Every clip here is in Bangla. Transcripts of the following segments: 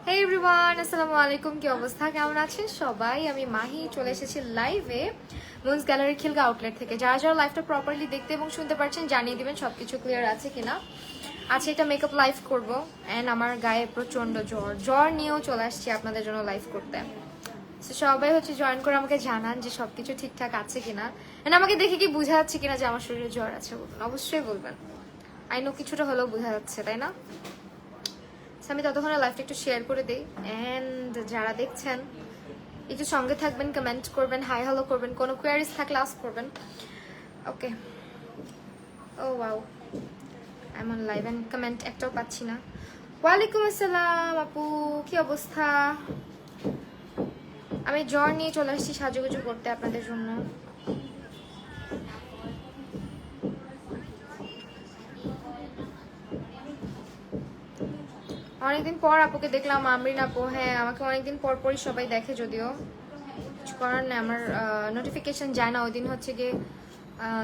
হে এভরিওয়ান, আসসালামু আলাইকুম। কি অবস্থা, কেমন আছেন সবাই? আমি মাহি চলে এসেছি লাইভে মুন্স গ্যালারি খিলগা আউটলেট থেকে। যারা যারা লাইভটা প্রপারলি দেখতে এবং শুনতে পারছেন জানিয়ে দিবেন সবকিছু ক্লিয়ার আছে কিনা। আজকে এটা মেকআপ লাইভ করব অ্যান্ড আমার গায়ে প্রচন্ড জ্বর নিয়েও চলে আসছি আপনাদের জন্য লাইভ করতে। সবাই জয়েন করে আমাকে জানান যে সবকিছু ঠিকঠাক আছে কিনা, এন্ড আমাকে দেখে কি বোঝা যাচ্ছে কিনা যে আমার শরীরে জ্বর আছে। বলবেন, অবশ্যই বলবেন। আই নো কিছুটা হলেও বোঝা যাচ্ছে, তাই না? আমি ততক্ষণে লাইভটা একটু শেয়ার করে দিই, অ্যান্ড যারা দেখছেন একটু সঙ্গে থাকবেন, কমেন্ট করবেন, হাই হ্যালো করবেন, কোনো কোয়ারিজ থাকলে আস্ক করবেন। ওকে। ও ওয়াও, এমন লাইভ অ্যান্ড কমেন্ট একটাও পাচ্ছি না। ওয়ালাইকুম আসসালাম আপু, কি অবস্থা? আমি জ্বর নিয়ে চলে আসছি সাজুগুজু করতে আপনাদের জন্য। অনেকদিন পর আপুকে দেখলাম, আমরিন আপু। হ্যাঁ, আমাকে অনেকদিন পর পরই সবাই দেখে, যদিও কিছু করার নেই। আমার নোটিফিকেশন যায় না। ওই দিন গিয়ে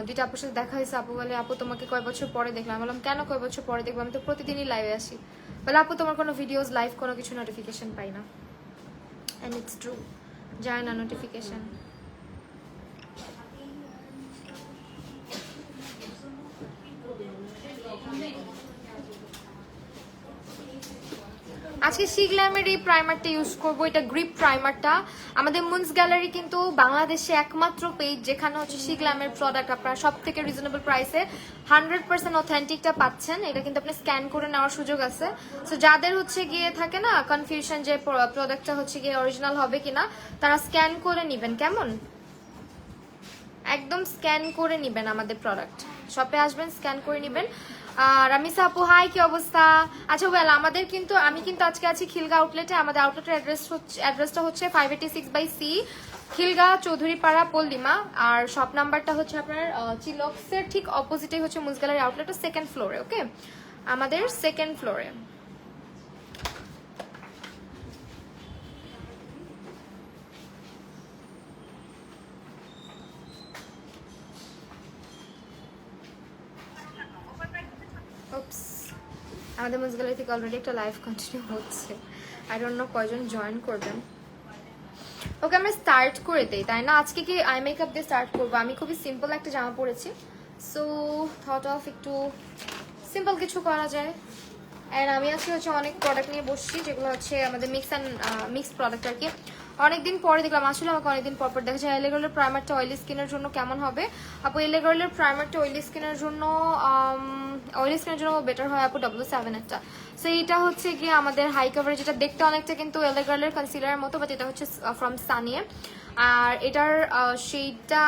দুইটা আপুর সাথে দেখা হয়েছে। আপু বলে, আপু তোমাকে কয় বছর পরে দেখলাম। বললাম, কেন কয় বছর পরে দেখবো? আমি তো প্রতিদিনই লাইভে আসি। বলে, আপু তোমার কোনো ভিডিওস লাইভ কোনো কিছু নোটিফিকেশন পাই না। অ্যান্ড ইটস ট্রু, যায় না নোটিফিকেশন। আজকে শিগ্ল্যামের এই প্রাইমারটা ইউজ করবো। এটা গ্রিপ প্রাইমারটা। আমাদের মুন্স গ্যালারি কিন্তু বাংলাদেশে একমাত্র পেজ যেখানে শিগ্ল্যামের প্রোডাক্ট আপনারা সব থেকে রিজনেবল প্রাইসে 100% অথেন্টিকটা পাচ্ছেন। এটা কিন্তু আপনি স্ক্যান করে নেওয়ার সুযোগ আছে। সো যাদের গিয়ে থাকে না কনফিউশন যে প্রোডাক্টটা গিয়ে অরিজিনাল হবে কিনা, তারা স্ক্যান করে নিবেন। কেমন? একদম স্ক্যান করে নিবেন আমাদের প্রোডাক্ট। শপে আসবেন, স্ক্যান করে নিবেন। আর রামিসা আপু, হাই, কি অবস্থা? আচ্ছা ওয়েল, আমি কিন্তু আজকে আছি খিলগা আউটলেটে। আমাদের আউটলেটের অ্যাড্রেসটা হচ্ছে 586/C, খিলগা চৌধুরীপাড়া, পল্লিমা। আর শপ নাম্বারটা আপনার চিলক্সের ঠিক অপোজিটে মুন্স গ্যালারি আউটলেটের সেকেন্ড ফ্লোরে। ওকে, আমাদের সেকেন্ড ফ্লোরে। আমাদের মুন্স গ্যালারি থেকে অলরেডি একটা লাইভ কন্টিনিউ হচ্ছে। আই ডোন্ট নো কয়জন জয়েন করবেন। ওকে, আমরা স্টার্ট করে দেই, তাই না? আজকে কি আই মেকআপ দিয়ে স্টার্ট করবো। আমি খুবই সিম্পল একটা জামা পরেছি, সো থট অফ একটু সিম্পল কিছু করা যায়। অ্যান্ড আমি আজকে অনেক প্রোডাক্ট নিয়ে বসছি, যেগুলো আমাদের মিক্স প্রোডাক্ট আর কি। অনেকদিন পরে দেখলাম, আসলে আমাকে অনেকদিন পর দেখা যায় এলে গার্লের প্রাইমারটা অয়েলি স্কিনের জন্য কেমন হবে। আপু, এলে গার্লের প্রাইমারটা অয়েলি স্কিনের জন্য বেটার হয় আপু W7 একটা। সো এইটা গিয়ে আমাদের হাই কাভারেজ, যেটা দেখতে অনেকটা কিন্তু এলে গার্লের কনসিলারের মতো, বাট এটা ফ্রম সানিয়ে। আর এটার শেডটা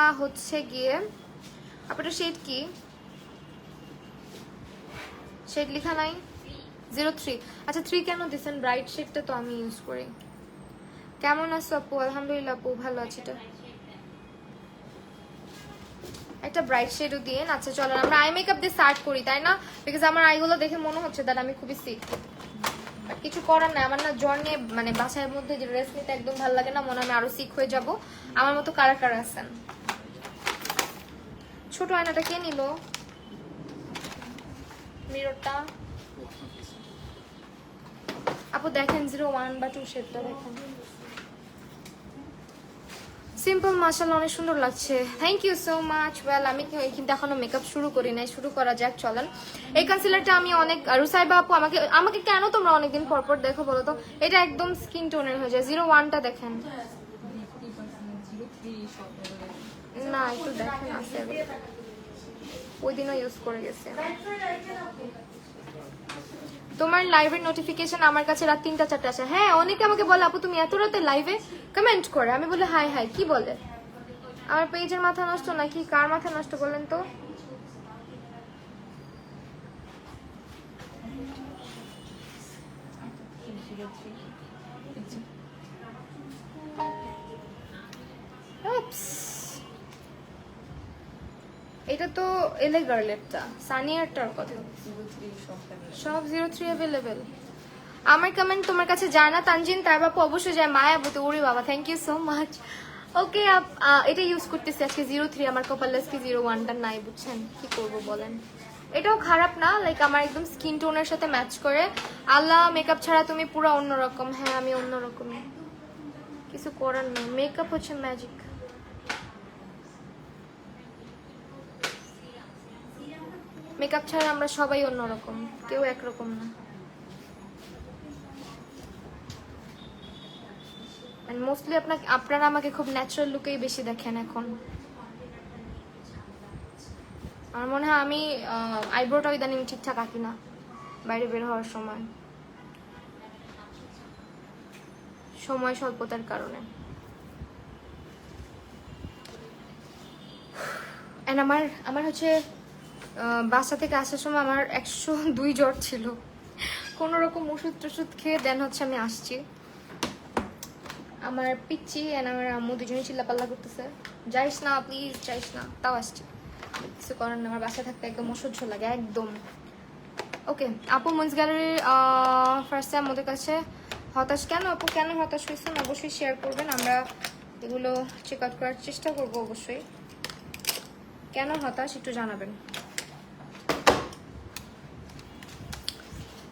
গিয়ে আপু, এটা শেড কি? শেড লেখা নাই, 03। আচ্ছা 3 কেন দিচ্ছেন? ব্রাইট শেডটা তো আমি ইউজ করি। কেমন আছো আপু? আলহামদুলিল্লাহ আপু, ভালো আছি। তো একটা ব্রাইট শেডও দিয়ে। আচ্ছা চলেন আমরা আই মেকআপ দিয়ে স্টার্ট করি, তাই না? বিকজ আমার আইগুলো দেখে মনে হচ্ছে দ্যাট আমি খুবই সিক। কিছু করার নাই, আমার না জ্বর নিয়ে বাসার মধ্যে যে রেস্ট নিতে একদম ভালো লাগে না। মনে হয় আমি আরো সিক হয়ে যাব। আমার মতো কারা কারা আছেন? ছোট আয়নাটা কে নিল? মিররটা আপু দেখেন, 01 বা 2 শেডটা দেখেন। সিম্পল, মাশাআল্লাহ, অনেক সুন্দর লাগছে। Thank you so much. Well, আমি কিন্তু এখনো মেকআপ শুরু করি নাই, শুরু করা যাক চলেন। এই কনসিলারটা আমি অনেক, রুসাইবা আপু আমাকে কেন তোমরা অনেকদিন পর পর দেখো বলো তো? এটা একদম স্কিন টোনের হয়ে যায়। 01টা দেখেন না, একটু দেখেন, আছে ওই দিনও ইউজ করে গেছে। তোমার লাইভের নোটিফিকেশন আমার কাছে রাত 3টা 4টা আসে। হ্যাঁ, অনেকে আমাকে বলে, আপু তুমি এত রাতে লাইভে কমেন্ট করে? আমি বলি হাই হাই, কি বলে? আমার পেজের মাথা নষ্ট নাকি কার মাথা নষ্ট বলেন তো? এটা তো এলে গার্লেটটা, সানিয়ারটার কথা। সব 03 অ্যাভেলেবেল। আমার কমেন্ট তোমার কাছে যায় না তানজিন? তার বাপু অবশ্যই যায়। মায়া বুতে, ওরে বাবা, থ্যাংক ইউ সো মাচ। ওকে, এটা ইউজ করতেছি আজকে 03। আমার কপালে আজকে 01টা নাই, বুঝছেন? কি করবো বলেন? এটাও খারাপ না, লাইক আমার একদম স্কিন টোনের সাথে ম্যাচ করে। আল্লাহ, মেকআপ ছাড়া তুমি পুরো অন্যরকম। হ্যাঁ আমি অন্যরকম, কিছু করার নেই, মেকআপ হচ্ছে ম্যাজিক। মেকআপ ছাড়া আমরা সবাই অন্যরকম, কেউ একরকম না। মোস্টলি আপনারা আমাকে খুব ন্যাচারাল লুকেই বেশি দেখেন এখন। আমার মনে হয় আমি আইব্রোটা ইদানিং ঠিকঠাক আঁকি না বাইরে বের হওয়ার সময়, সময় স্বল্পতার কারণে। এন্ড আমার হচ্ছে বাসা থেকে আসার সময় আমার 102 জ্বর ছিল, কোনো রকম ওষুধ টষুধ খেয়ে দেন হচ্ছে আমি আসছি। আমার পিচ্ছি এন্ড আমার আম্মু দুজনেই চিল্লাপাল্লা করতেছে, যাইস না প্লিজ যাইস না, তাও আসছি। কিছু করার না, আমার বাসায় থাকতে একদম অসহ্য লাগে একদম। ওকে আপু, মুন্স গ্যালারির ফার্স্ট টাইম আমাদের কাছে হতাশ কেন? আপু কেন হতাশ হয়েছেন অবশ্যই শেয়ার করবেন, আমরা এগুলো চেক আউট করার চেষ্টা করবো অবশ্যই। কেন হতাশ একটু জানাবেন।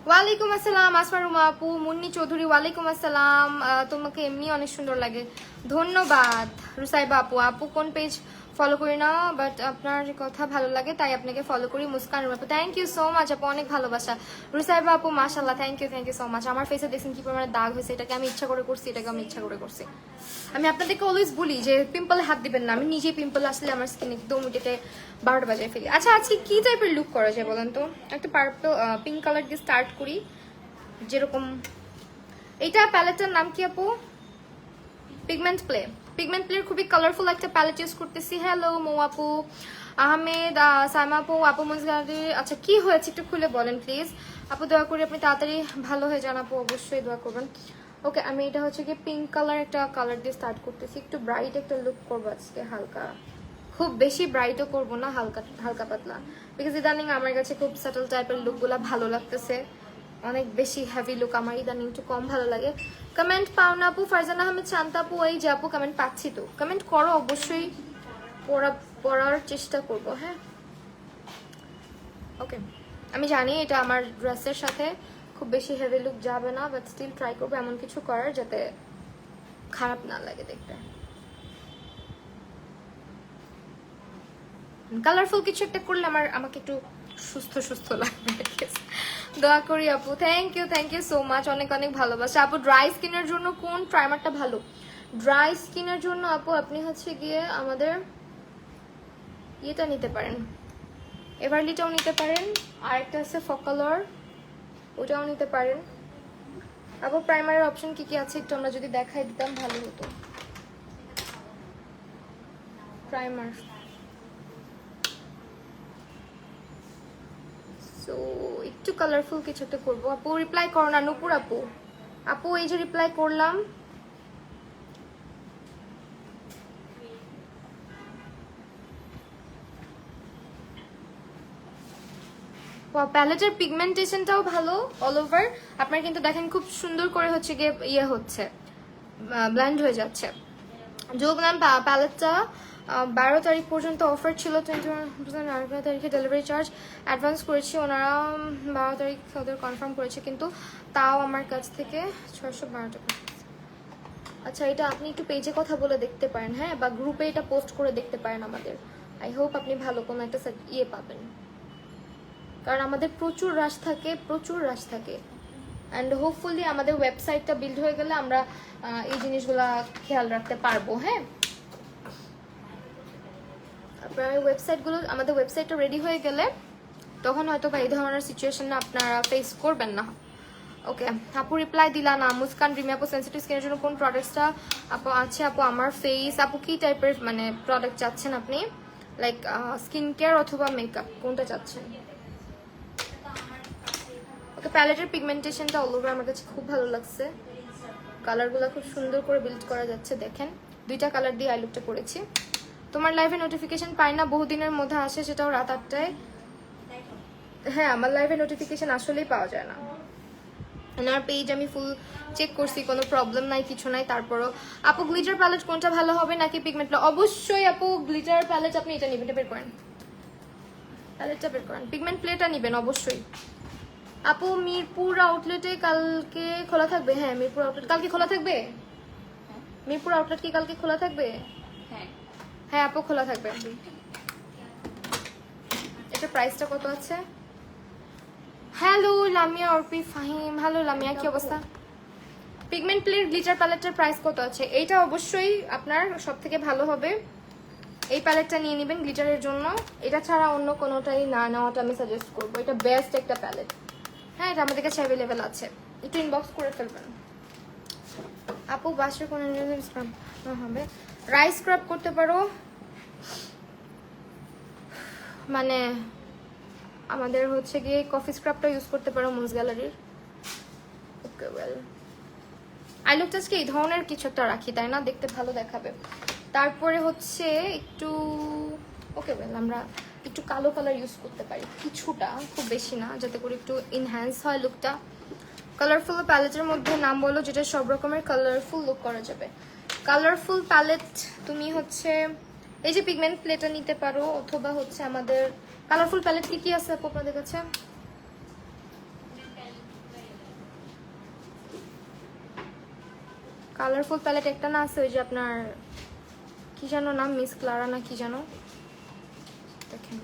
ওয়ালাইকুম আসসালাম আসমা রুমা আপু। মুন্নি চৌধুরী ওয়ালাইকুম আসসালাম, তোমাকে এমনি অনেক সুন্দর লাগে, ধন্যবাদ। রুসাইবা আপু, আপু কোন পেজ ফলো করি না, বাট আপনার কথা ভালো লাগে তাই আপনাকে ফলো করি। মুস্কান রুমা আপু, থ্যাংক ইউ সো মাচ আপু, অনেক ভালোবাসা। রুসাইবা আপু মাশাল্লাহ, থ্যাংক ইউ সো মাচ। আমার ফেসে দেখছেন কি পরিমাণে দাগ হয়েছে, এটাকে আমি ইচ্ছা করে করছি, এটাকে আমি ইচ্ছা করে করছি। আমি আপনাদেরকে অলওয়েজ বলি যে পিম্পলে হাত দিবেন না, আমি নিজে পিম্পল আসলে আমার স্কিন একদম উঠেতে 12টা বাজায় ফেলি। আচ্ছা আজকে কি টাইপের লুক করা যায় বলেন তো? একটা পার্পল পিঙ্ক কালার দিয়ে স্টার্ট করি, যেরকম এইটা প্যালেটটার নাম কি আপু? পিগমেন্ট প্লের খুবই কালারফুল একটা প্যালেট ইউজ করতেছি। হ্যালো মৌ আপু, আহমেদ, সাইমা আপু, আপু মুন্স গ্যালারি। আচ্ছা কি হয়েছে একটু খুলে বলেন প্লিজ আপু, দয়া করে আপনি তাড়াতাড়ি ভালো হয়ে যান আপু, অবশ্যই দোয়া করবেন। ওকে আমি এটা হচ্ছে কি পিঙ্ক কালার একটা কালার দিয়ে স্টার্ট করতেছি, একটু ব্রাইট একটা লুক করবো আজকে, হালকা, খুব বেশি ব্রাইটও করবো না, হালকা হালকা পাতলা, বিকজ ইদানিং আমার কাছে খুব সাটল টাইপের লুকগুলো ভালো লাগতেছে, অনেক বেশি হেভি লুক আমার ইদানিং একটু কম ভালো লাগে। কমেন্ট পাও না আপু? ফারজান আহমেদ শান্ত আপু, এই যে আপু কমেন্ট পাচ্ছি তো, কমেন্ট করো অবশ্যই, পড়ার চেষ্টা করবো। হ্যাঁ ওকে, আমি জানি এটা আমার ড্রেসের সাথে খুব বেশি হেভি লুক যাবে না, বাট স্টিল ট্রাই করবো এমন কিছু করার যাতে খারাপ না লাগে দেখতে। কালারফুল কিছু একটা করলে আমাকে একটু সুস্থ সুস্থ লাগবে, দোয়া করি আপু। থ্যাংক ইউ সো মাচ, অনেক অনেক ভালোবাসা আপু। ড্রাই স্কিনের জন্য কোন প্রাইমারটা ভালো? ড্রাই স্কিনের জন্য আপু আপনি হচ্ছে গিয়ে আমাদের ইয়েটা নিতে পারেন, এভারলিটাও নিতে পারেন, আর একটা আছে ফকালর, ওটাও নিতে পারেন আপু। প্রাইমারের অপশন কি কি আছে একটু আমরা যদি দেখাই দিতাম ভালো হতো। প্রাইমার সো একটু কালারফুল কিছু একটা করবো। আপু রিপ্লাই করো না, নূপুর আপু। আপু এই যে রিপ্লাই করলাম, প্যালেটের পিগমেন্টেশনটাও ভালো অল ওভার আপনার, কিন্তু দেখেন খুব সুন্দর করে হচ্ছে গিয়ে ইয়ে হচ্ছে, ব্লেন্ড হয়ে যাচ্ছে। যোগনাম প্যালেটটা 12 তারিখ পর্যন্ত অফার ছিল, 21 তারিখে ডেলিভারি চার্জ অ্যাডভান্স করেছি, ওনারা 12 তারিখ ওদের কনফার্ম করেছে, কিন্তু তাও আমার কাছ থেকে 612 টাকা। আচ্ছা এটা আপনি একটু পেজে কথা বলে দেখতে পারেন, হ্যাঁ, বা গ্রুপে এটা পোস্ট করে দেখতে পারেন আমাদের। আই হোপ আপনি ভালো কোনো একটা ইয়ে পাবেন, কারণ আমাদের প্রচুর রাশ থাকে অ্যান্ড হোপফুলি আমাদের ওয়েবসাইটটা বিল্ড হয়ে গেলে আমরা এই জিনিসগুলা খেয়াল রাখতে পারবো। হ্যাঁ আমাদের ওয়েবসাইটটা রেডি হয়ে গেলে তখন হয়তো বা এই ধরনের সিচুয়েশন আপনারা ফেস করবেন না। ওকে আপু রিপ্লাই দিলা না। মুস্কান রিমি আপু, সেন্সিটিভ স্কিনের জন্য কোন প্রোডাক্টসটা আপু আছে? আপু আমার ফেস। আপু কি টাইপের মানে প্রোডাক্ট চাচ্ছেন আপনি? লাইক স্কিন কেয়ার অথবা মেকআপ, কোনটা চাচ্ছেন? ওকে প্যালেটের পিগমেন্টেশনটা অল ওভার আমার কাছে খুব ভালো লাগছে, কালারগুলো খুব সুন্দর করে বিল্ড করা যাচ্ছে। দেখেন 2টা কালার দিয়ে আই লুকটা করেছি। তোমার লাইভে নোটিফিকেশন পাই না, বহুদিনের মধ্যে আসে, সেটাও রাত 8টায়। হ্যাঁ আমার লাইভে নোটিফিকেশন আসলেই পাওয়া যায় না, আমার পেজ আমি ফুল চেক করছি, কোনো প্রবলেম নাই, কিছু নাই। তারপরও আপু গ্লিটার প্যালেট কোনটা ভালো হবে নাকি পিগমেন্ট? অবশ্যই আপু গ্লিটার প্যালেট আপনি এটা নেবেন, বের করেন। প্যালেটটা বের করেন। পিগমেন্ট প্লেটা নেবেন অবশ্যই। আপু মিরপুর আউটলেটে কালকে খোলা থাকবে? হ্যাঁ মিরপুর আউটলেট কালকে খোলা থাকবে। মিরপুর আউটলেট কি কালকে খোলা থাকবে? হ্যাঁ আপু খোলা থাকবে। এটা প্রাইসটা কত আছে? হ্যালো লামিয়া অর্পি ফাহিম, হ্যালো লামিয়া, কি অবস্থা? পিগমেন্ট প্লেট গ্লিটার প্যালেটের প্রাইস কত আছে? এইটা অবশ্যই আপনার সব থেকে ভালো হবে, এই প্যালেটটা নিয়ে নেবেন গ্লিটারের জন্য। এটা ছাড়া অন্য কোনোটাই না নেওয়াটা আমি সাজেস্ট করবো। এটা বেস্ট একটা প্যালেট। হ্যাঁ এটা আমাদের কাছে অ্যাভেলেবেল আছে, একটু ইনবক্স করে ফেলবেন। আপু বাসে কোন স্ক্রাব হবে? রাইস স্ক্রাব করতে পারো, মানে আমাদের হচ্ছে গিয়ে কফি স্ক্রাবটা ইউজ করতে পারো মুন্স গ্যালারির। ওকে ওয়েল, আই লুকটা আজকে এই ধরনের কিছু একটা রাখি, তাই না? দেখতে ভালো দেখাবে। তারপরে হচ্ছে একটু ওকে ওয়েল আমরা একটু কালো কালার ইউজ করতে পারি কিছুটা, খুব বেশি না, যাতে করে একটু ইনহ্যান্স হয় লুকটা। কালারফুল প্যালেটের মধ্যে নাম বলো যেটা সব রকমের কালারফুল লুক করা যাবে। কালারফুল প্যালেট তুমি হচ্ছে এই যে পিগমেন্ট প্লেটটা নিতে পারো, অথবা হচ্ছে আমাদের কালারফুল প্যালেট কি কি আছে আপু আপনাদের কাছে? কালারফুল প্যালেট একটা না আছে ওই যে আপনার কি জানো নাম, মিস ক্লারা না কি জানো, দেখেন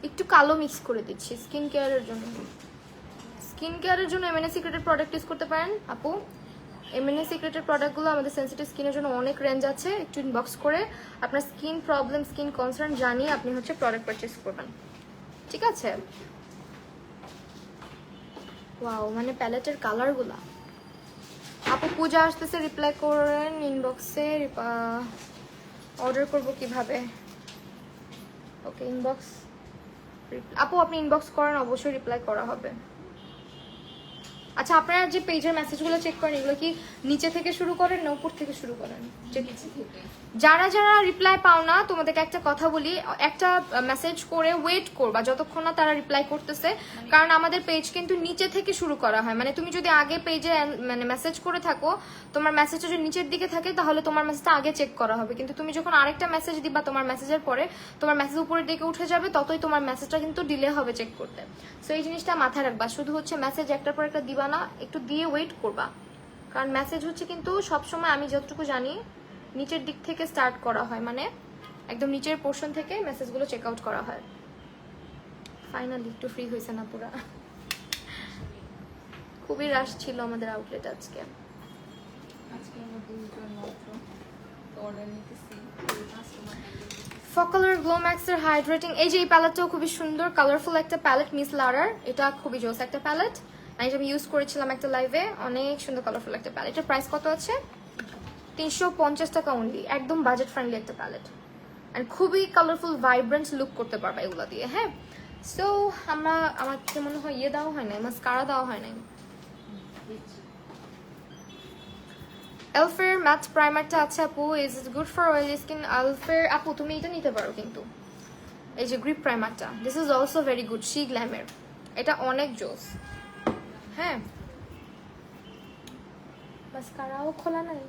একটু কালো মিক্স করে দিচ্ছি স্কিন কেয়ারের জন্য। স্কিন কেয়ারের জন্য এমএনএ সিক্রেটের প্রোডাক্ট ইউজ করতে পারেন আপু। এমএনএ সিক্রেটের প্রোডাক্টগুলো আমাদের সেন্সিটিভ স্কিনের জন্য অনেক রেঞ্জ আছে, একটু ইনবক্স করে আপনার স্কিন প্রবলেম স্কিন কনসার্ন জানিয়ে আপনি হচ্ছে প্রোডাক্ট পারচেস করবেন, ঠিক আছে? ওয়াও, মানে প্যালেটের কালারগুলা। আপু পূজা আসতেছে, রিপ্লাই করেন ইনবক্সে। অর্ডার করব কিভাবে? ওকে ইনবক্স, আপু আপনি ইনবক্স করেন, অবশ্যই রিপ্লাই করা হবে। আচ্ছা আপনারা যে পেজের মেসেজগুলো চেক করেন এগুলো কি নিচে থেকে শুরু করেন না উপর থেকে শুরু করেন? যারা যারা রিপ্লাই পাও না তোমাদেরকে একটা কথা বলি, একটা মেসেজ করে ওয়েট করবা যতক্ষণ না তারা রিপ্লাই করতেছে, কারণ আমাদের পেজ কিন্তু নিচে থেকে শুরু করা হয়। মানে তুমি যদি আগে পেজে মানে মেসেজ করে থাকো, তোমার মেসেজটা যদি নিচের দিকে থাকে তাহলে তোমার মেসেজটা আগে চেক করা হবে, কিন্তু তুমি যখন আরেকটা মেসেজ দিবা তোমার মেসেজের পরে তোমার মেসেজ উপরের দিকে উঠে যাবে, ততই তোমার মেসেজটা কিন্তু ডিলে হবে চেক করতে। সো এই জিনিসটা মাথায় রাখবা, শুধু হচ্ছে মেসেজ একটার পর একটা দিবা না, একটু দিয়ে ওয়েট করবা, কারণ মেসেজ হচ্ছে কিন্তু সবসময় আমি যতটুকু জানি নিচের দিক থেকে স্টার্ট করা হয়, মানে একদম নিচের পোর্শন থেকে মেসেজগুলো চেক আউট করা হয়। ফাইনালি একটু ফ্রি হয়েছে না পুরা? খুবই রাশ ছিল আমাদের আউটলেট আজকে। ফকালার গ্লো ম্যাক্সের হাইড্রেটিং, এই যে এই প্যালেটটাও খুবই সুন্দর, কালারফুল একটা প্যালেট মিস লারার, এটা খুবই জোস একটা প্যালেট। আমি ইউজ করেছিলাম একটা লাইভে, অনেক সুন্দর কালারফুল একটা প্যালেট। এটার প্রাইস কত আছে? 350 টাকা অনলি, একদম বাজেট ফ্রেন্ডলি একটা প্যালেট, আর খুবই কালারফুল ভাইব্রেন্ট লুক করতে পারবা এগুলো দিয়ে। হ্যাঁ সো আমাকে মনে হয় ইয়ে দেওয়া হয় নাই, মাস্কারা দেওয়া হয় নাই। এলফের ম্যাট প্রাইমারটা আছে আপু, is it good for oily skin? এলফের আপু তুমি এটা নিতে পারো, কিন্তু এই যে গ্রিপ প্রাইমারটা, this is also very good, she গ্ল্যামের, এটা অনেক জোস। হ্যাঁ মাস্কারাও খোলা নাই।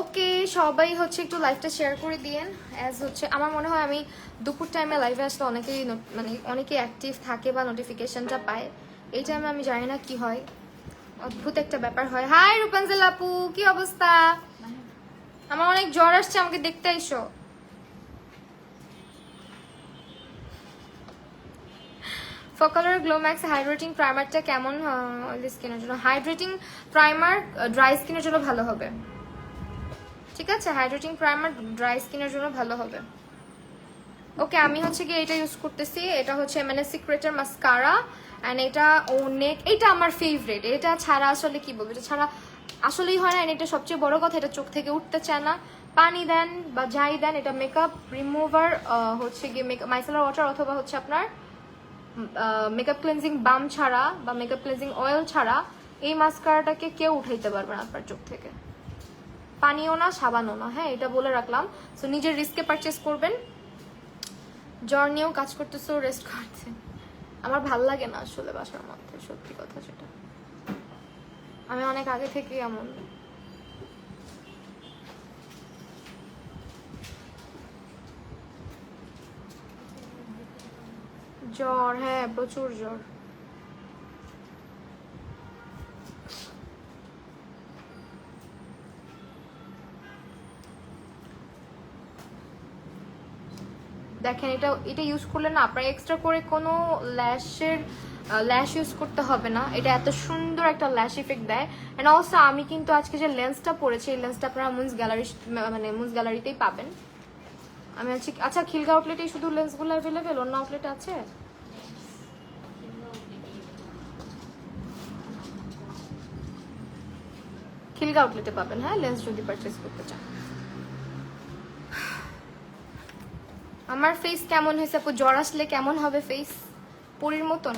ওকে সবাই হচ্ছে একটু লাইভটা শেয়ার করে দিয়েন, অ্যাজ হচ্ছে আমার মনে হয় আমি দুপুর টাইমে লাইভে আসলে অনেকেই মানে অনেকেই অ্যাক্টিভ থাকে বা নোটিফিকেশনটা পায়, এই টাইমে আমি জানি না কি হয়, অদ্ভুত একটা ব্যাপার হয়। হাই রূপাঞ্জল আপু, কি অবস্থা? আমার অনেক জ্বর আসছে, আমাকে দেখতে আইসো। ফকালার গ্লো ম্যাক্স হাইড্রেটিং প্রাইমারটা কেমন অয়েলি স্কিনের জন্য? হাইড্রেটিং প্রাইমার ড্রাই স্কিনের জন্য ভালো হবে, ঠিক আছে? হাইড্রেটিং প্রাইমার ড্রাই স্কিনের জন্য ভালো হবে। ওকে আমি হচ্ছে কি এটা ইউজ করতেছি, এটা হচ্ছে মানে সিক্রেটের মাস্কারা, অ্যান্ড এটা অনেক, এটা আমার ফেভারিট। এটা ছাড়া আসলে কি বলবো, এটা ছাড়া আসলেই হয় না। এটা সবচেয়ে বড় কথা, এটা চোখ থেকে উঠতে চায় না, পানি দেন বা যাই দেন, এটা মেকআপ রিমুভার হচ্ছে গিয়ে মাইসেলার ওয়াটার অথবা হচ্ছে আপনার মেকআপ ক্লেন্সিং বাম ছাড়া বা মেকআপ ক্লেন্সিং অয়েল ছাড়া এই মাস্কারাটাকে কেউ উঠাইতে পারবে না আপনার চোখ থেকে, পানিও না সাবানও না। হ্যাঁ এটা বলে রাখলাম। সো নিজের রিস্কে পারচেস করবেন। জ্বর নিয়েও কাজ করতেছো, রেস্ট করছে, আমার ভাল লাগে না আসলে বাসার মধ্যে, সত্যি কথা যেটা, আমি অনেক আগে থেকে এমন। জ্বর, হ্যাঁ প্রচুর জ্বর। দেখেন এটা ইউজ করলে না আপনার এক্সট্রা করে কোনো ল্যাশ ইউজ করতে হবে না। এটা এত সুন্দর একটা ল্যাশ ইফেক্ট দেয়। এন্ড অলসো আমি কিন্তু আজকে যে লেন্সটা পরেছি এই লেন্সটা আপনারা মুন্স গ্যালারিতেই পাবেন। আমি আচ্ছা খিলগা আউটলেটেই শুধু লেন্সগুলো অ্যাভেলেবেল, অন্য আউটলেট আছে? খিলগা আউটলেটে পাবেন হ্যাঁ লেন্স যদি পারচেজ করতে চান। আমার ফেস কেমন হয়েছে আপু? জ্বর আসলে কেমন হবে ফেস? পরীর মতন?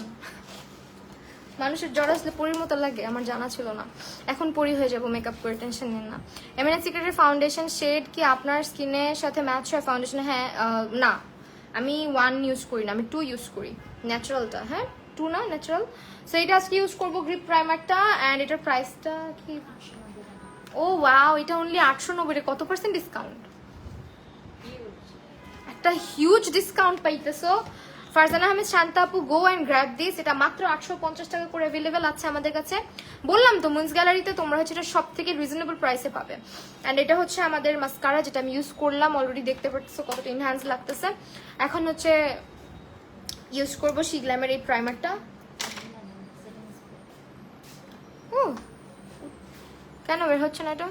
মানুষের জ্বর আসলে পরীর মতো লাগে? আমার জানা ছিল না, এখন পরী হয়ে যাবো মেকআপ করে, টেনশন নিন না। এমএনএস সিক্রেটের ফাউন্ডেশন শেড কি আপনার স্কিনের সাথে ম্যাচ হয় ফাউন্ডেশন? হ্যাঁ না, আমি 1 ইউজ করি না, আমি 2 ইউজ করি, ন্যাচারালটা। হ্যাঁ 2 না ন্যাচারাল। সো এটা আজকে ইউজ করবো গ্রিপ প্রাইমারটা। অ্যান্ড এটার প্রাইসটা কি? ও ওয়াও, এটা অনলি 890। কত পার্সেন্ট ডিসকাউন্ট? একটা হিউজ ডিসকাউন্ট পাইতেছো। ফারজানা আহমেদ শান্তা আপু, গো অ্যান্ড গ্র্যাব দিস। এটা মাত্র 850 টাকা করে অ্যাভেলেবেল আছে আমাদের কাছে। বললাম তো মুন্স গ্যালারিতে তোমরা হচ্ছে এটা সব থেকে রিজনেবল প্রাইসে পাবে। অ্যান্ড এটা হচ্ছে আমাদের মাস্কারা, যেটা আমি ইউজ করলাম অলরেডি, দেখতে পাচ্ছ কতটা ইনহ্যান্স লাগতেছে। এখন হচ্ছে ইউজ করবো শি গ্ল্যামের এই প্রাইমারটা। ও কেন বের হচ্ছে না এটা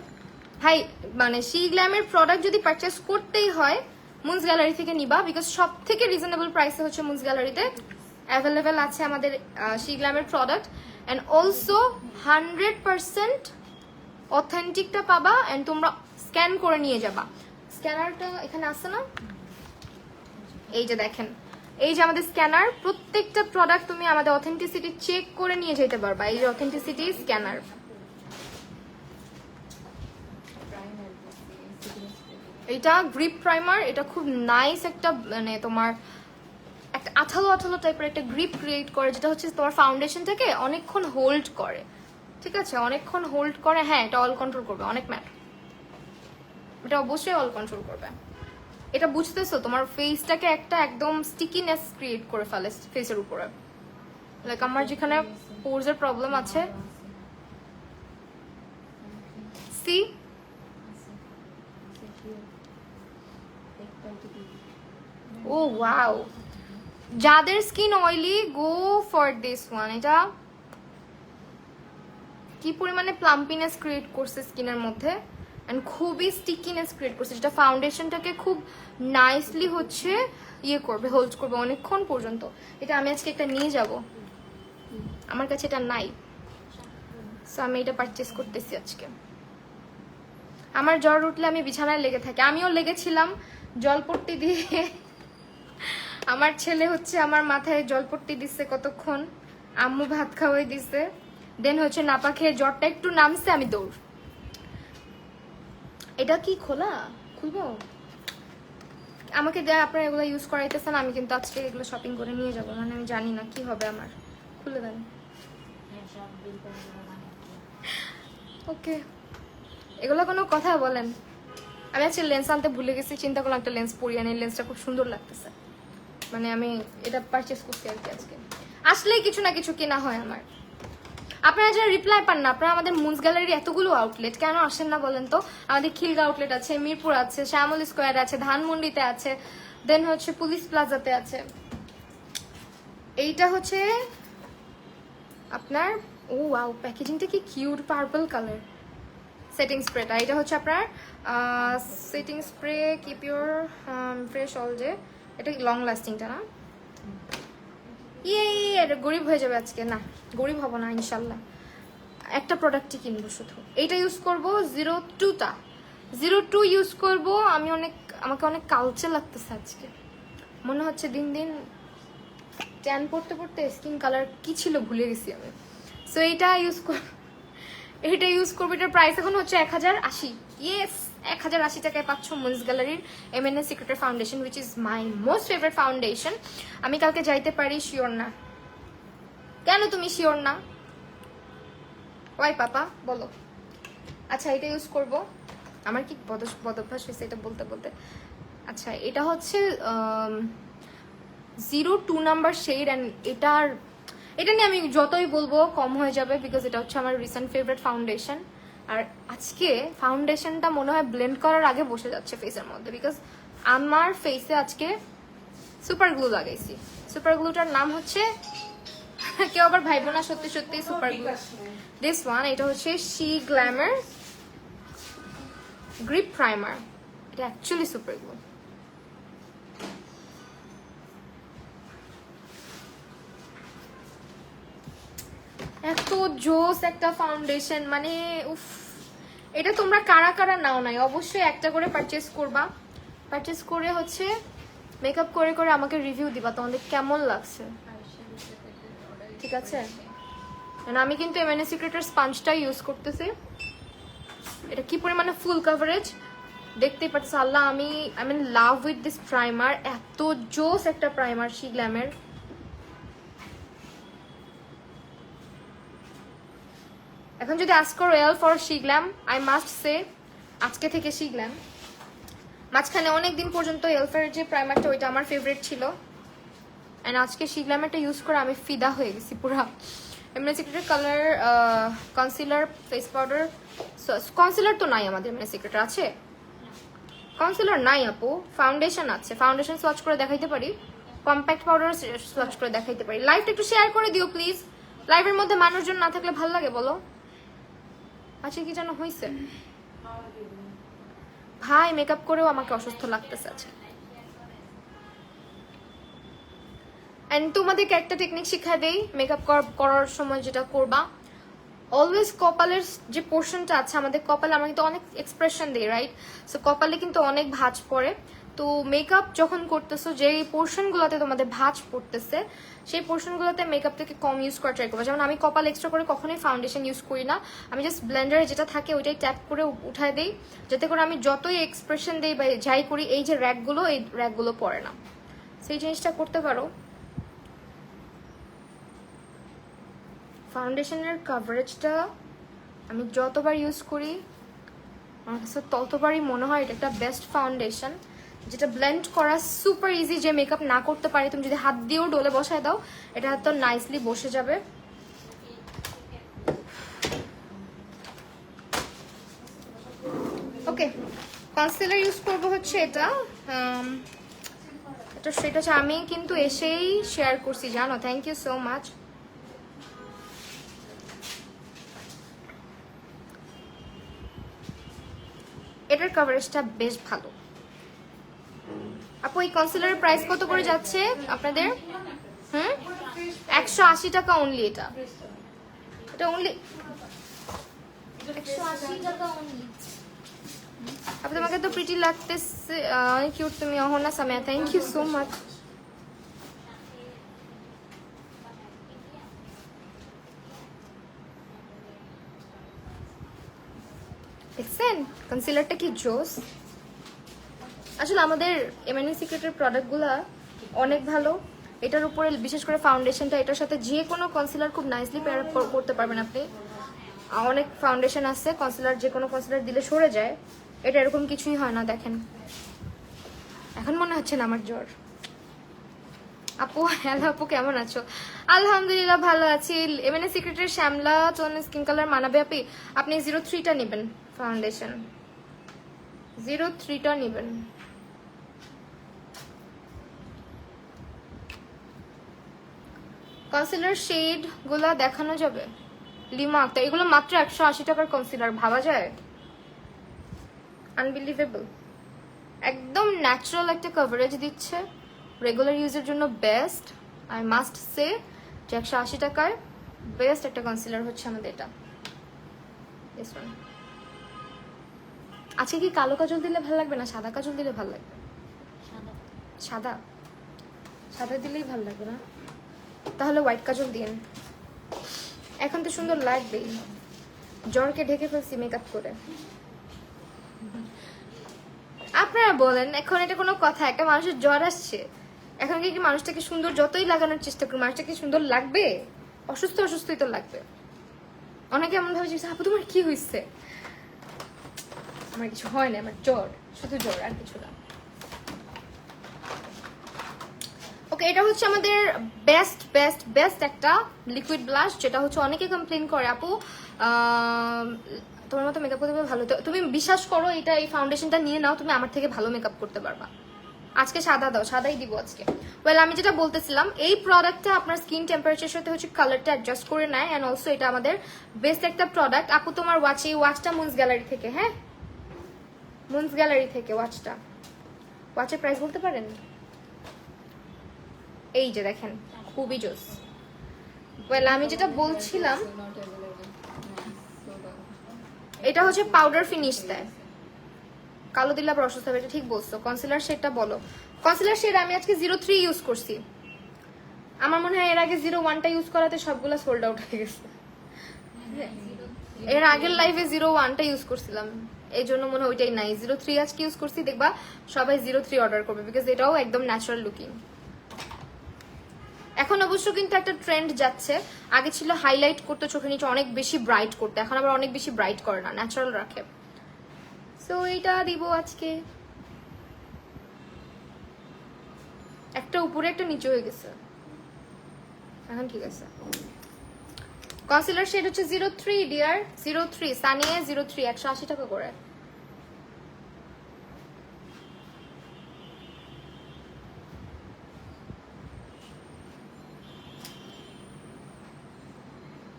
ভাই? মানে শি গ্ল্যামের প্রোডাক্ট যদি পারচেস করতেই হয় মুন্স গ্যালারি থেকে নিবা, বিকজ সব থেকে রিজনেবল প্রাইসে হচ্ছে মুন্স গ্যালারিতে অ্যাভেলেবেল আছে আমাদের শি গ্ল্যামের প্রোডাক্ট। অ্যান্ড অলসো 100% অথেন্টিকটা পাবা। অ্যান্ড তোমরা স্ক্যান করে নিয়ে যাবা। স্ক্যানারটা এখানে আছে না? এই যে দেখেন, এই যে আমাদের স্ক্যানার, প্রত্যেকটা প্রোডাক্ট তুমি আমাদের অথেন্টিসিটি চেক করে নিয়ে যেতে পারবা। এই যে অথেন্টিসিটি স্ক্যানার। এটা গ্রিপ প্রাইমার, এটা খুব নাইস একটা মানে তোমার একটা আঠালো আঠালো টাইপের একটা গ্রিপ ক্রিয়েট করে, যেটা হচ্ছে তোমার ফাউন্ডেশনটাকে অনেকক্ষণ হোল্ড করে। ঠিক আছে, অনেকক্ষণ হোল্ড করে। হ্যাঁ এটা অল কন্ট্রোল করবে, অনেক ম্যাট, এটা অবশ্যই অল কন্ট্রোল করবে। এটা বুঝতেছো, তোমার ফেসটাকে একটা একদম স্টিকিনেস ক্রিয়েট করে ফেলে ফেসের উপরে। লাইক আমার যেখানে পোরসের প্রবলেম আছে, সি ও ওয়াও, যাদের skin oily go for this one. এটা কি পরিমাণে প্লাম্পিনেস ক্রিয়েট করছে স্কিনের মধ্যে, এন্ড খুবই স্টিকিনেস ক্রিয়েট করছে, যেটা ফাউন্ডেশনটাকে খুব নাইসলি হচ্ছে ইয়ে করবে, হোল্ড করবে অনেকক্ষণ পর্যন্ত। এটা আমি আজকে একটা নিয়ে যাব, আমার কাছে এটা নাই, সো আমি এটা পারচেস করতেছি আজকে। আমার জ্বর উঠলে আমি বিছানায় লেগে থাকি, আমিও লেগেছিলাম জলপট্টি দিয়ে। আমার ছেলে হচ্ছে আমার মাথায় জলপট্টি দিচ্ছে কতক্ষণ, আম্মু ভাত খাওয়াই দিছে, দেন হচ্ছে নাপা খেয়ে জ্বরটা একটু নামছে, আমি দৌড়। এটা কি খোলা? খুলবো? আমাকে দেয়, আপনারা এগুলো ইউজ করাইতেছেন, আমি কিন্তু আজকে এগুলো শপিং করে নিয়ে যাবো, মানে আমি জানি না কি হবে আমার। খুলে দেন। ওকে, এগুলো কোনো কথা বলেন? আমি আজকে লেন্স আনতে ভুলে গেছি, চিন্তা করলাম একটা লেন্স পরিয়ে আনি, লেন্সটা খুব সুন্দর লাগতেছে, মানে আমি এটা পারচেস করছি আর কি। আজকে আসলেই কিছু না কিছু কেনা হয় আমার। আপনারা যারা রিপ্লাই পান না, আপনারা আমাদের মুন্স গ্যালারির এতগুলো আউটলেট কেন আসেন না বলেন তো? আমাদের খিলগা আউটলেট আছে, মিরপুর আছে, শ্যামল স্কোয়ার আছে, ধানমন্ডিতে আছে, দেন হচ্ছে পুলিশ প্লাজাতে আছে। এইটা হচ্ছে আপনার, ও ওয়াও প্যাকেজিংটা কি কিউট, পার্পল কালার সেটিং স্প্রেটা। এটা হচ্ছে আপনার setting spray keep your fresh all day. এটা লং লাস্টিংটা না? এটা গরিব হয়ে যাবে আজকে। না গরিব হব না ইনশাল্লাহ, একটা প্রোডাক্টই কিনবো শুধু। এইটা ইউজ করবো 02টা, 02 ইউজ করবো আমি। আমাকে অনেক কালচে লাগতেছে আজকে, মনে হচ্ছে দিন দিন ট্যান পড়তে পড়তে স্কিন কালার কি ছিল ভুলে গেছি আমি। সো এইটা ইউজ করবো। এটার প্রাইস এখন হচ্ছে 1080। ইয়েস, 1080 টাকায় পাচ্ছ মুন্স গ্যালারির এমএনএস সিক্রেটের foundation, which is my most favourite foundation. আমি কালকে যাইতে পারি, শিওর না। কেন তুমি শিওর না? ওয়াই পাপা বলো। আচ্ছা এটা ইউজ করব, আমার কি বদভ্যাস হয়েছে এটা বলতে বলতে। আচ্ছা এটা হচ্ছে 02 নাম্বার শেড। অ্যান্ড এটা নিয়ে আমি যতই বলবো কম হয়ে যাবে, বিকজ এটা হচ্ছে আমার রিসেন্ট ফেভারিট ফাউন্ডেশন। আর আজকে ফাউন্ডেশনটা মনে হয় ব্লেন্ড করার আগে বসে যাচ্ছে ফেসের মধ্যে, বিকজ আমার ফেসে আজকে সুপার গ্লু লাগাইছি। সুপার গ্লুটার নাম হচ্ছে কেউ আবার ভাইবো না, সত্যি সত্যি সুপার গ্লু দিস ওয়ান। এটা হচ্ছে শি গ্ল্যামার গ্রিপ প্রাইমার। এটা অ্যাকচুয়ালি সুপার গ্লু। এত জোস একটা ফাউন্ডেশন, মানে উফ। এটা তোমরা কারা কারা নাও নাই অবশ্যই একটা করে পারচেস করবা। পারচেস করে হচ্ছে মেকআপ করে করে আমাকে রিভিউ দিবা তোমাদের কেমন লাগছে, ঠিক আছে? আমি কিন্তু এমএনএ সিক্রেটের স্পঞ্জটা ইউজ করতেছি। এটা কি পরিমাণে ফুল কভারেজ দেখতেই পাচ্ছ। আল্লাহ, আমি in love with this primer. এত জোস একটা প্রাইমার শি গ্ল্যামের। এখন যদি আস্ক করো L for she glam, I must say আজকে থেকে শি গ্ল্যাম। মাঝখানে অনেকদিন পর্যন্ত এলফের যে প্রাইমারটা ওইটা আমার ফেভারিট ছিল, অ্যান্ড আজকে শি গ্ল্যামারটা ইউজ করে আমি ফিদা হয়ে গেছি পুরা। এমএনএ সিক্রেটের colour concealer, face powder, concealer তো নাই আমাদের এমএনএ সিক্রেটের। আছে কনসিলার? নাই আপু, ফাউন্ডেশন আছে। ফাউন্ডেশন সোয়াচ করে দেখাইতে পারি, কম্প্যাক্ট পাউডার সোয়াচ করে দেখাইতে পারি। লাইভটা একটু শেয়ার করে দিও প্লিজ। লাইভের মধ্যে মানুষজন না থাকলে ভালো লাগে বলো? আচ্ছা, কি যেন হয়েছে ভাই, মেকআপ করেও আমাকে অসুস্থ লাগতেছে আজকে। এন্ড তোমাদেরকে একটা টেকনিক শিখা দেই মেকআপ করার সময় যেটা করবা, অলওয়েজ কপালের যে পোর্শনটা আছে আমাদের কপালে, আমরা কিন্তু অনেক এক্সপ্রেশন দিই, রাইট? সো কপালে কিন্তু অনেক ভাঁজ পড়ে। তো মেকআপ যখন করতেছো যেই পোর্শনগুলোতে তোমাদের ভাঁজ পড়তেছে সেই পোর্শনগুলোতে মেকআপ থেকে কম ইউজ করা ট্রাই করবো। যেমন আমি কপাল এক্সট্রা করে কখনোই ফাউন্ডেশন ইউজ করি না, আমি জাস্ট ব্লেন্ডারে যেটা থাকে ওইটাই ট্যাপ করে উঠায় দিই, যাতে করে আমি যতই এক্সপ্রেশন দিই বা যাই করি এই যে র্যাকগুলো, এই র্যাকগুলো পড়ে না। সেই জিনিসটা করতে পারো। ফাউন্ডেশনের কভারেজটা আমি যতবার ইউজ করি আমার কাছে ততবারই মনে হয় এটা একটা বেস্ট ফাউন্ডেশন, যেটা ব্লেন্ড করা সুপার ইজি। যে মেকআপ না করতে পারি, তুমি যদি হাত দিয়েও ডলে বসায় দাও এটা তো নাইসলি বসে যাবে। ওকে, কনসিলার ইউজ করবো হচ্ছে এটা। সেটা হচ্ছে আমি কিন্তু এসেই শেয়ার করছি, জানো। Thank you so much. এটার কভারেজটা বেশ ভালো। আপু, এই কনসিলারের প্রাইস কত করে যাচ্ছে আপনাদের? 180 টাকা অনলি। এটা অনলি 180 টাকা অনলি। আপু, তোমাকে তো প্রিটি লাগতেছে, অনেক কিউট তুমি। Ahona Samia, thank you so much. দেখছেন কনসিলারটা কি জোস। আসলে আমাদের এমএনএ সিক্রেটের প্রোডাক্টগুলো অনেক ভালো। এটার উপরে বিশেষ করে ফাউন্ডেশনটা, এটার সাথে যে কোনো কনসিলার খুব নাইসলি পেয়ার আপ করতে পারবেন আপনি। অনেক ফাউন্ডেশন আছে কনসিলার যে কোনো কনসিলার দিলে সরে যায়, এটা এরকম কিছুই হয় না। দেখেন, এখন মনে হচ্ছে না আমার জ্বর। আপু, হ্যালো আপু, কেমন আছো? আলহামদুলিল্লাহ ভালো আছি। এমএনএ সিক্রেটের শ্যামলা টোন স্কিন কালার মানাবে আপনি? আপনি 03টা নেবেন ফাউন্ডেশন, 03টা নেবেন। কনসিলার শেড গুলা দেখানো যাবে? লিমা আক্তার, এগুলো মাত্র 180 টাকার কনসিলার, ভাবা যায়? আনবিলিভেবল। একদম ন্যাচারাল একটা কভারেজ দিচ্ছে, রেগুলার ইউজের জন্য বেস্ট। আই মাস্ট সে যে 180 টাকায় বেস্ট একটা কনসিলার হচ্ছে আমাদের এটা। আজকে কি কালো কাজল দিলে ভালো লাগবে না সাদা কাজল দিলে ভালো লাগবে? সাদা সাদা দিলেই ভালো লাগবে না? তাহলে হোয়াইট কাজল দিন, এখন তো সুন্দর লাগবেই। জ্বরকে ঢেকে ফেলছি মেকআপ করে। আপনারা বলেন, এখন এটা কোনো কথা? একটা মানুষের জ্বর আসছে, এখন কি মানুষটাকে সুন্দর যতই লাগানোর চেষ্টা করি মানুষটাকে সুন্দর লাগবে? অসুস্থই তো লাগবে। অনেকে এমন ভাবে যে আপু তোমার কি হয়েছে? আমার কিছু হয় না, আমার জ্বর, শুধু জ্বর, আর কিছু না। ওকে, এটা হচ্ছে আমাদের বেস্ট বেস্ট বেস্ট একটা লিকুইড ব্লাশ, যেটা হচ্ছে অনেকে কমপ্লেন করে আপু তোমার মতো মেকআপ করতে ভালো। তো তুমি বিশ্বাস করো, এটা এই ফাউন্ডেশনটা নিয়ে নাও, তুমি আমার থেকে ভালো মেকআপ করতে পারবা। আজকে সাদা দাও, সাদাই দিব আজকে। ওয়েল, আমি যেটা বলতেছিলাম, এই প্রোডাক্টটা আপনার স্কিন টেম্পারেচারের সাথে হচ্ছে কালারটা অ্যাডজাস্ট করে নেয়, অ্যান্ড অলসো এটা আমাদের বেস্ট একটা প্রোডাক্ট। আপু তোমার ওয়াচ, এই ওয়াচটা মুন্স গ্যালারি থেকে, হ্যাঁ মুন্স গ্যালারি থেকে ওয়াচটা। ওয়াচের প্রাইস বলতে পারেন? এই যে দেখেন, খুবই জোস। ওয়েল, আমি যেটা বলছিলাম, এটা হচ্ছে পাউডার ফিনিশ দেয়, কালো দিলে আবার অসুস্থ হবে, এটা ঠিক বলছো। কনসিলার শেডটা বলো। কনসিলার শেড আমি আজকে 03 ইউজ করছি। আমার মনে হয় এর আগে 01টা ইউজ করাতে সবগুলো সোল্ড আউট হয়ে গেছে। এর আগের লাইভে 01টা ইউজ করছিলাম, এই জন্য মনে হয় ওইটাই নাই। 03 আজকে ইউজ করছি, দেখবা সবাই 03 অর্ডার করবে, বিকজ এটাও একদম ন্যাচারাল লুকিং। এখন অবশ্য কিন্তু একটা ট্রেন্ড যাচ্ছে, আগে ছিল হাইলাইট করতে চোখের নিচে অনেক বেশি ব্রাইট করতে, এখন আবার অনেক বেশি ব্রাইট করে না, ন্যাচারাল রাখে। সো এইটা দিব আজকে। একটা উপরে একটা নিচে হয়ে গেছে, এখন ঠিক আছে। কনসিলার শেড হচ্ছে 03 ডিয়ার, 03 সানিয়ে 03, 180 টাকা করে।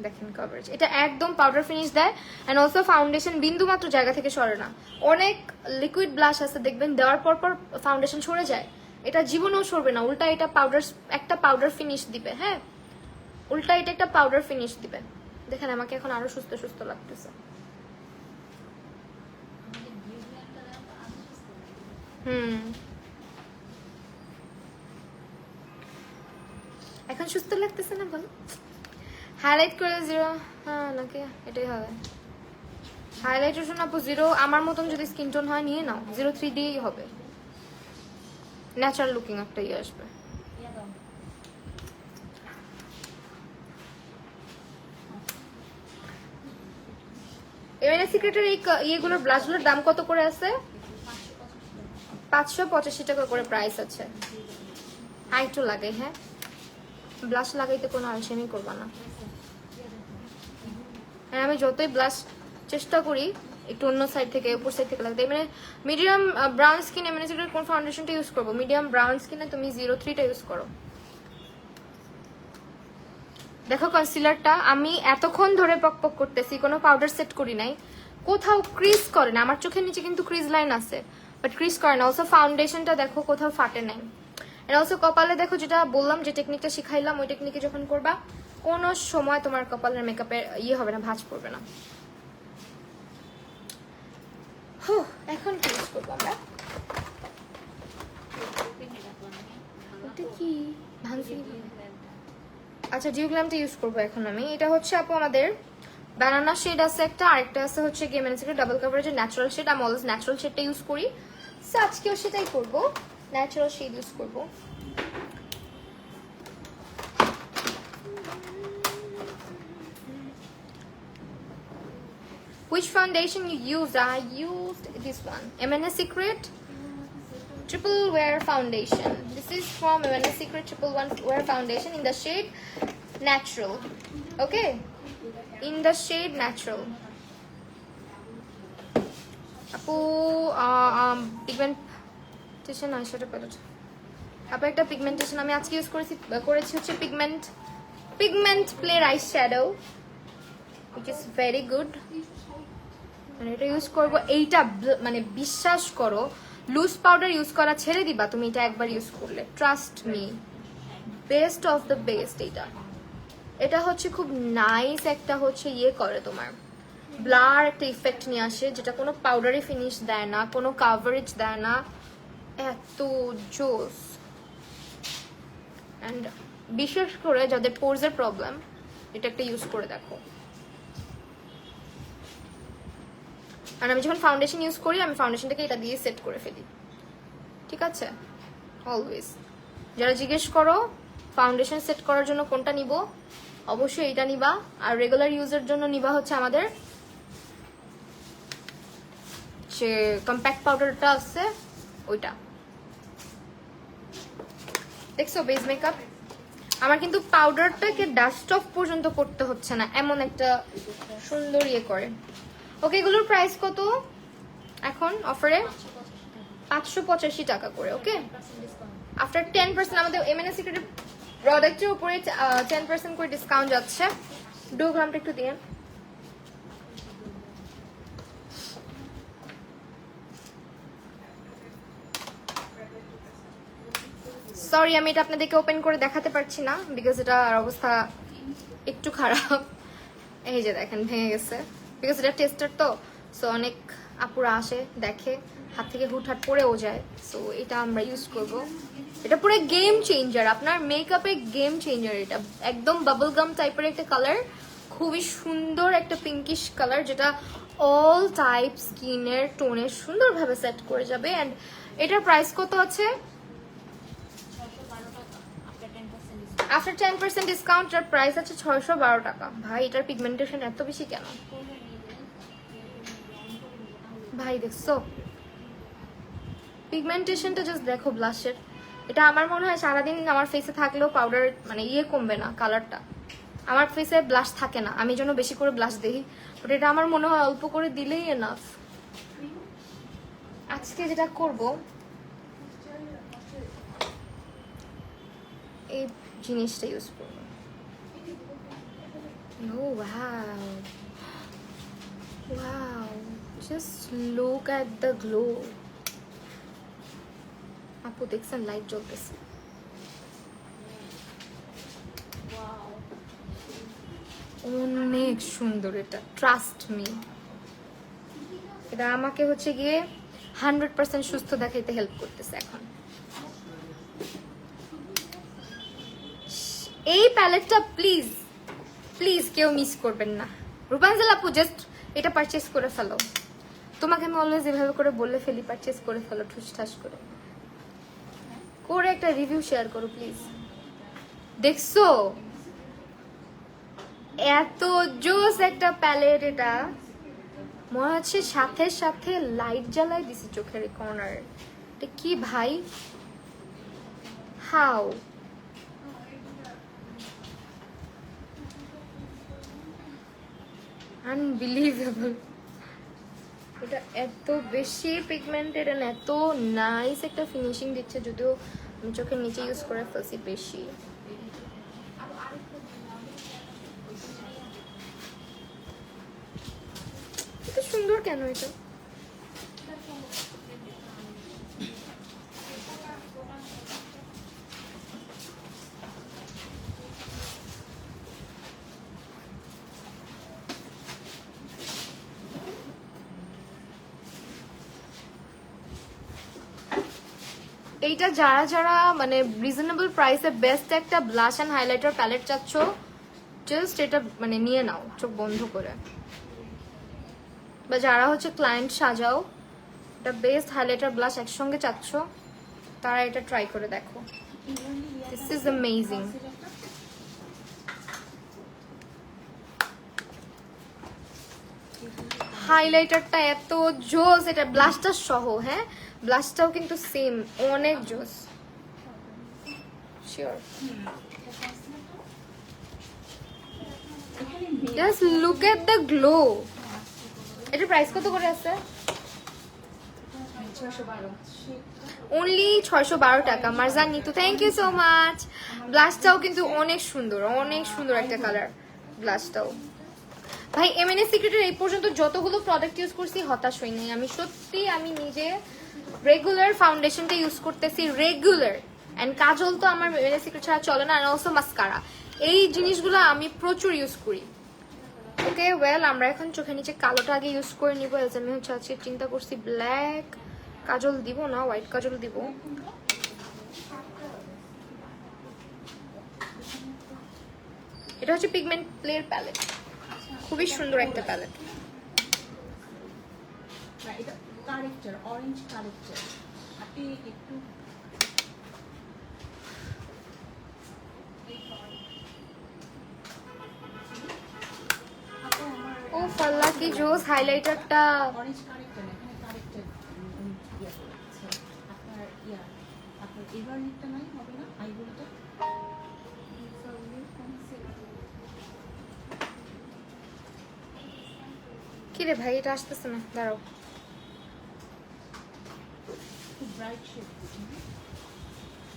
দেখেন কভারেজ, এটা একদম পাউডার ফিনিশ দেয়, এন্ড অলসো ফাউন্ডেশন বিন্দু মাত্র জায়গা থেকে সরে না। অনেক লিকুইড ব্লাশ আছে দেখবেন দেওয়ার পর পর ফাউন্ডেশন সরে যায়, এটা জীবনেও সরবে না। উল্টা এটা একটা পাউডার ফিনিশ দিবে। হ্যাঁ, উল্টা এটা একটা পাউডার ফিনিশ দিবে। দেখেন আমাকে এখন আরো সুস্থ সুস্থ লাগতেছে। এখন সুস্থ লাগতেছে না বলো? হাইলাইট করে 0, হ্যাঁ নাকি এটাই হবে হাইলাইটের জন্য। আপু 0 আমার মতন যদি স্কিন টোন হয় নিয়ে নাও, 03 দিয়েই হবে, ন্যাচারাল লুকিং একটা ইয়ে আসবে। এমএনএস সিক্রেটের এই ইয়েগুলোর ব্লাশগুলোর দাম কত করে আছে? 585 টাকা করে প্রাইস আছে। একটু লাগাই, হ্যাঁ ব্লাশ লাগাইতে কোনো আলসেমি করবা না। আমি যতই ব্লাশ চেষ্টা করি একটু অন্য সাইড থেকে, উপর সাইড থেকে লাগতে, মানে medium brown skin MNS secret কোন ফাউন্ডেশনটা ইউজ করবো? মিডিয়াম ব্রাউন স্কিনে তুমি 03টা ইউজ করো। দেখো কনসিলারটা আমি এতক্ষণ ধরে পকপক করতেছি, কোনো পাউডার সেট করি নাই, কোথাও ক্রিজ করে না। আমার চোখের নিচে কিন্তু ক্রিজ লাইন আছে, বাট ক্রিজ করে না। অলসো ফাউন্ডেশনটা দেখো কোথাও ফাটে নাই। এন্ড অলসো কপালে দেখো, যেটা বললাম যে টেকনিকটা শিখাইলাম, ওই টেকনিকে যখন করবা কোনো সময় তোমার কপালের মেকআপের ইয়ে হবে না, ভাঁজ পড়বে না। এখন কি ইউজ করবো আমরা? কি ভাঙছি? আচ্ছা, ডিউ গ্ল্যামটা ইউজ করবো এখন আমি। এটা হচ্ছে আপু আমাদের ব্যানানা শেড আছে একটা, আরেকটা আছে হচ্ছে গেমেন সিক্রেট ডাবল কভারেজের ন্যাচারাল শেড। আমি অলওয়েজ ন্যাচারাল শেডটা ইউজ করি, সো আজকেও সেটাই করবো, ন্যাচারাল শেড ইউজ করবো। Which foundation you used? I used this one, M&S Secret Triple Wear Foundation. This is from M&S Secret Triple Wear Foundation in the shade Natural. Okay, in the shade Natural. আপু পিগমেন্টেশন আইশ্যাডো প্যালেট, আপু একটা পিগমেন্টেশন আমি আজকে ইউজ করেছি হচ্ছে পিগমেন্ট প্লের eyeshadow, which is very good. মানে এটা ইউজ করবো, এইটা মানে বিশ্বাস করো লুজ পাউডার ইউজ করা ছেড়ে দিবা তুমি, এটা একবার ইউজ করলে trust me, best of the best. এটা হচ্ছে খুব নাইস একটা হচ্ছে ইয়ে করে, তোমার ব্লার একটা ইফেক্ট নিয়ে আসে, যেটা কোনো পাউডারি ফিনিশ দেয় না, কোনো কাভারেজ দেয় না, এত জোস। অ্যান্ড বিশেষ করে যাদের পোরসের প্রবলেম, এটা একটা ইউজ করে দেখো। আর আমি যখন ফাউন্ডেশন ইউজ করি, আমি ফাউন্ডেশনটাকে এটা দিয়ে সেট করে ফেলি, ঠিক আছে? অলওয়েজ যারা জিজ্ঞেস করো ফাউন্ডেশন সেট করার জন্য কোনটা নিব, অবশ্যই এটা নিবা। আর রেগুলার ইউজের জন্য নিবা হচ্ছে আমাদের যে কম্প্যাক্ট পাউডারটা আছে ওইটা। দেখছো বেস মেকআপ? আমার কিন্তু পাউডারটাকে ডাস্ট অফ পর্যন্ত করতে হচ্ছে না, এমন একটা সুন্দর ইয়ে করে। ওকে, এগুলোর প্রাইস কত এখন অফারে? 585 টাকা করে। ওকে, আফটার 10% আমাদের এমএনএস সিক্রেটের প্রোডাক্টের উপরে 10% করে ডিসকাউন্ট যাচ্ছে। ডো গ্রামটা একটু দিয়ে। সরি, আমি এটা আপনাদেরকে ওপেন করে দেখাতে পারছি না বিকজ এটার অবস্থা একটু খারাপ। এই যে দেখেন ভেঙে গেছে, বিকজ এটা টেস্টার তো, সো অনেক আপুরা আসে দেখে, হাত থেকে হুটহাট পড়েও যায়। সো এটা আমরা ইউজ করব। এটা পুরো গেম চেঞ্জার, আপনার মেকআপে গেম চেঞ্জার। এটা একদম বাবল গাম টাইপের একটা কালার, খুবই সুন্দর একটা পিঙ্কিশ কালার, যেটা অল টাইপ স্কিনের টোনে সুন্দরভাবে সেট করে যাবে। অ্যান্ড এটার প্রাইস কত আছে? আফটার 10% ডিসকাউন্ট এর প্রাইস আছে 612 টাকা। ভাই এটার পিগমেন্টেশন এত বেশি কেন ভাই? দেখছো পিগমেন্টেশনটা, জাস্ট দেখো ব্লাশের। এটা আমার মনে হয় সারাদিন আমার ফেসে থাকলেও পাউডার মানে ইয়ে কমবে না কালারটা। আমার ফেসে ব্লাশ থাকে না, আমি যেন বেশি করে ব্লাশ দিই, বাট এটা আমার মনে হয় অল্প করে দিলেই এনাফ। আজকে যেটা করব, এই জিনিসটা ইউজ করব। Oh wow, wow, just look at the glow. আপু দেখছেন লাইট জ্বলতেছে? অনেক সুন্দর এটা, ট্রাস্ট মি। এটা আমাকে হচ্ছে গিয়ে 100% সুস্থ দেখাইতে হেল্প করতেছে এখন। এই প্যালেটটা প্লিজ প্লিজ কেউ মিস করবেন না। রূপাঞ্জল আপু জাস্ট এটা পারচেস করে ফেলো। তোমাকে আমি অলওয়েজ এভাবে করে বলে ফেলি, পারচেস করে ফেলো ঠুসঠাস করে করে একটা রিভিউ শেয়ার করো প্লিজ। দেখছো এত জোস একটা প্যালেট, এটা মনে হচ্ছে সাথে সাথে লাইট জ্বালাই দিছি চোখের কর্নার। এটা কি ভাই, হাউ? আনবিলিভেবল। এটা এত বেশি পিগমেন্টেড এন্ড এত নাইস একটা ফিনিশিং দিচ্ছে, যদিও আমি চোখের নিচে ইউজ করে ফেলছি বেশি। এত সুন্দর কেন এটা? এইটা যারা যারা মানে রিজনেবল প্রাইসে বেস্ট একটা ব্লাশ এন্ড হাইলাইটার প্যালেট চাচ্ছ, জাস্ট এটা মানে নিয়ে নাও চোখ বন্ধ করে। বা যারা হচ্ছে ক্লায়েন্ট সাজাও, এটা বেস্ট হাইলাইটার ব্লাশ একসঙ্গে চাচ্ছ, তারা এটা ট্রাই করে দেখো। This is amazing. হাইলাইটারটা এত জোস, এটা ব্লাশটা সহ, হ্যাঁ ব্লাশটাও কিন্তু সেম, অনেক জোস। Sure, just look at the glow. এটার প্রাইস কত করে আছে? অনলি 612 টাকা। Marjan Nitu, thank you so much. ব্লাশটাও কিন্তু অনেক সুন্দর, অনেক সুন্দর একটা কালার ব্লাশটাও। ভাই এমএনএস সিক্রেটের এই পর্যন্ত যতগুলো প্রোডাক্ট ইউজ করছি হতাশ হইনি আমি, সত্যি। আমি নিজে রেগুলার ফাউন্ডেশনটা ইউজ করতেছি, রেগুলার। অ্যান্ড কাজল তো আমার এমএনএস সিক্রেট ছাড়া চলে না, আর অলসো মাস্কারা। এই জিনিসগুলো আমি প্রচুর ইউজ করি। ওকে ওয়েল, আমরা এখন চোখের নিচে কালোটা আগে ইউজ করে নিবো। আমি হচ্ছে আজকে চিন্তা করছি ব্ল্যাক কাজল দিব না, হোয়াইট কাজল দিব। এটা হচ্ছে পিগমেন্ট প্লের প্যালেট, খুবই সুন্দর একটা প্যালেট। এটা কারেক্টার, অরেঞ্জ কারেক্টার। আপনি একটু ও ফাল্লা কি জোস হাইলাইটারটা। অরেঞ্জ কারেক্টার, এখানে কারেক্টার ইয়া করেছে আপনার। আপনার এবার লিপটা নাই হবে না। আইগুলোতে কি রে ভাই, এটা আসতেছে না, দাঁড়াও। খুব ব্রাইট শেড।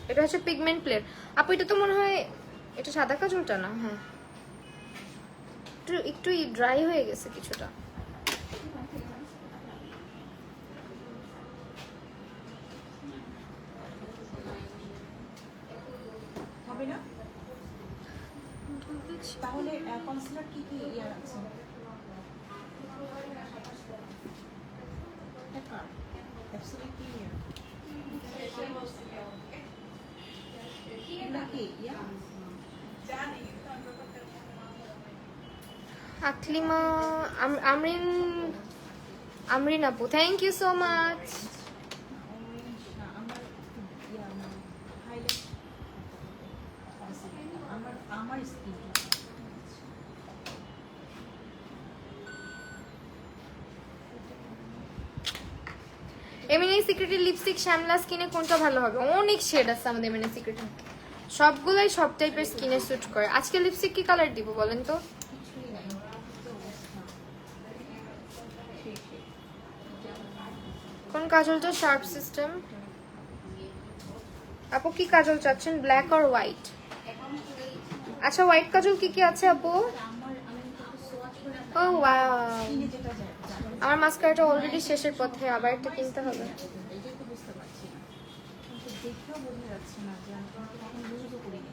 এটা হচ্ছে পিগমেন্ট প্লেট। আপু এটা তো মনে হয় এটা সাদা কাজলটা না? হ্যাঁ, একটু একটু ড্রাই হয়ে গেছে কিছুটা। হবে না? তাহলে কনসিলার কি কি ইয়ার আছে? এটা অ্যাবসলিউটলি ইয়ার। এটা কি ইয়া? আকলিমা, আমরিন, আমরিন আপু, thank you so much. Orange না, আমার ইয়া না, হাইলাইট আমার স্কিনটা এমএনএ সিক্রেটের লিপস্টিক শ্যামলা স্কিনে কোনটা ভালো হবে? অনেক শেড আছে আমাদের এমএনএ সিক্রেটের, সবগুলাই সব টাইপের স্কিনে স্যুট করে। আজকে লিপস্টিক কি কালার দিব বলেন তো? কিছুই নাই, তো অবস্থা কোন কাজলটা শার্প সিস্টেম? আপু কি কাজল চাচ্ছেন, ব্ল্যাক আর হোয়াইট? আচ্ছা, হোয়াইট কাজল কি কি আছে আপু? ও ওয়াও, স্কিনে যেটা যায় আমার মাস্কারাটা অলরেডি শেষের পথে, আবার একটা কিনতে হবে। এটাই তো বুঝতে পারছি না, কিন্তু দেখেও বোঝা যাচ্ছে না যে আমি তোমাকে কখন ইউজও করিনি।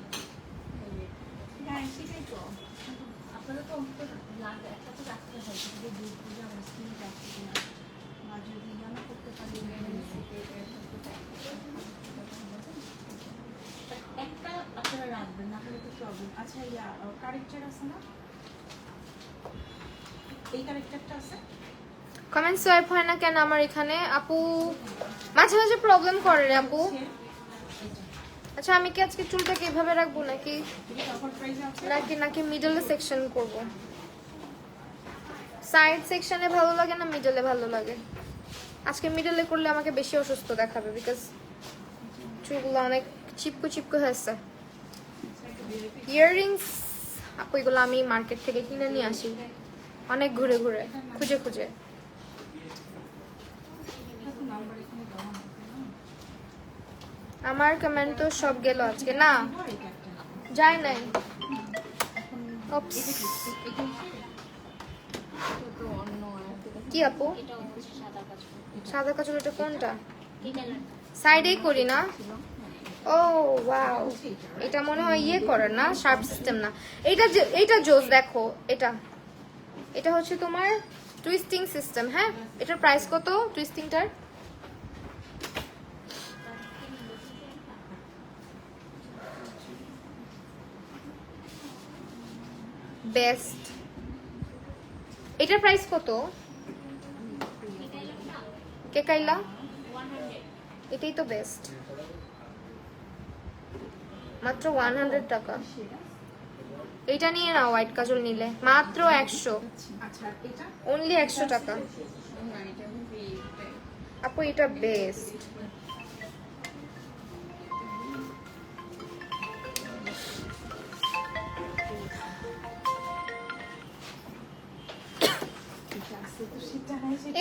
হ্যাঁ সেটাই তো, কিন্তু আপনারা তো অন্তত লাগে একটা তো রাখতে হয়, যদি দুধ বুঝে আমার স্কিনে যাচ্ছে কিনা, বা যদি ইয়ানো করতে পারি একটা আপনারা রাখবেন, না হলে তো প্রবলেম। আচ্ছা ইয়া কারেক্টার আছে না, এই কারেক্টারটা আছে? কমেন্ট সোয়াইপ হয় না কেন আমার এখানে? আপু মাঝে মাঝে প্রবলেম করে রে আপু। আচ্ছা, আমি কি আজকে চুলটাকে এভাবে রাখবো নাকি নাকি নাকি মিডলে সেকশন করব? সাইড সেকশনে ভালো লাগে না মিডলে ভালো লাগে? আজকে মিডলে করলে আমাকে বেশি অসুস্থ দেখাবে, বিকজ চুলগুলো অনেক চিপকু চিপকু হয়েছে। ইয়াররিংস আপু এগুলো আমি মার্কেট থেকে কিনে নিয়ে আসি, অনেক ঘুরে ঘুরে খুঁজে খুঁজে। আমার কমেন্ট তো সব গেল আজকে, না যায় নাই। Oops. কি আপু সাদা কাজল? এটা কোনটা? সাইডেই করি না? ও ওয়াও, এটা মনে হয় ইয়ে করার না, শার্প সিস্টেম না। এটা জোস, দেখো এটা, এটা হচ্ছে তোমার টুইস্টিং সিস্টেম। হ্যাঁ, এটার প্রাইস কত টুইস্টিংটার? বেস্ট। এটার প্রাইস কত কে কাইলা? এটাই তো বেস্ট, মাত্র 100 টাকা। এটা নিয়ে নাও, হোয়াইট কাজল নিলে মাত্র 100, আচ্ছা এটা অনলি 100 টাকা। আপু এটা বেস্ট।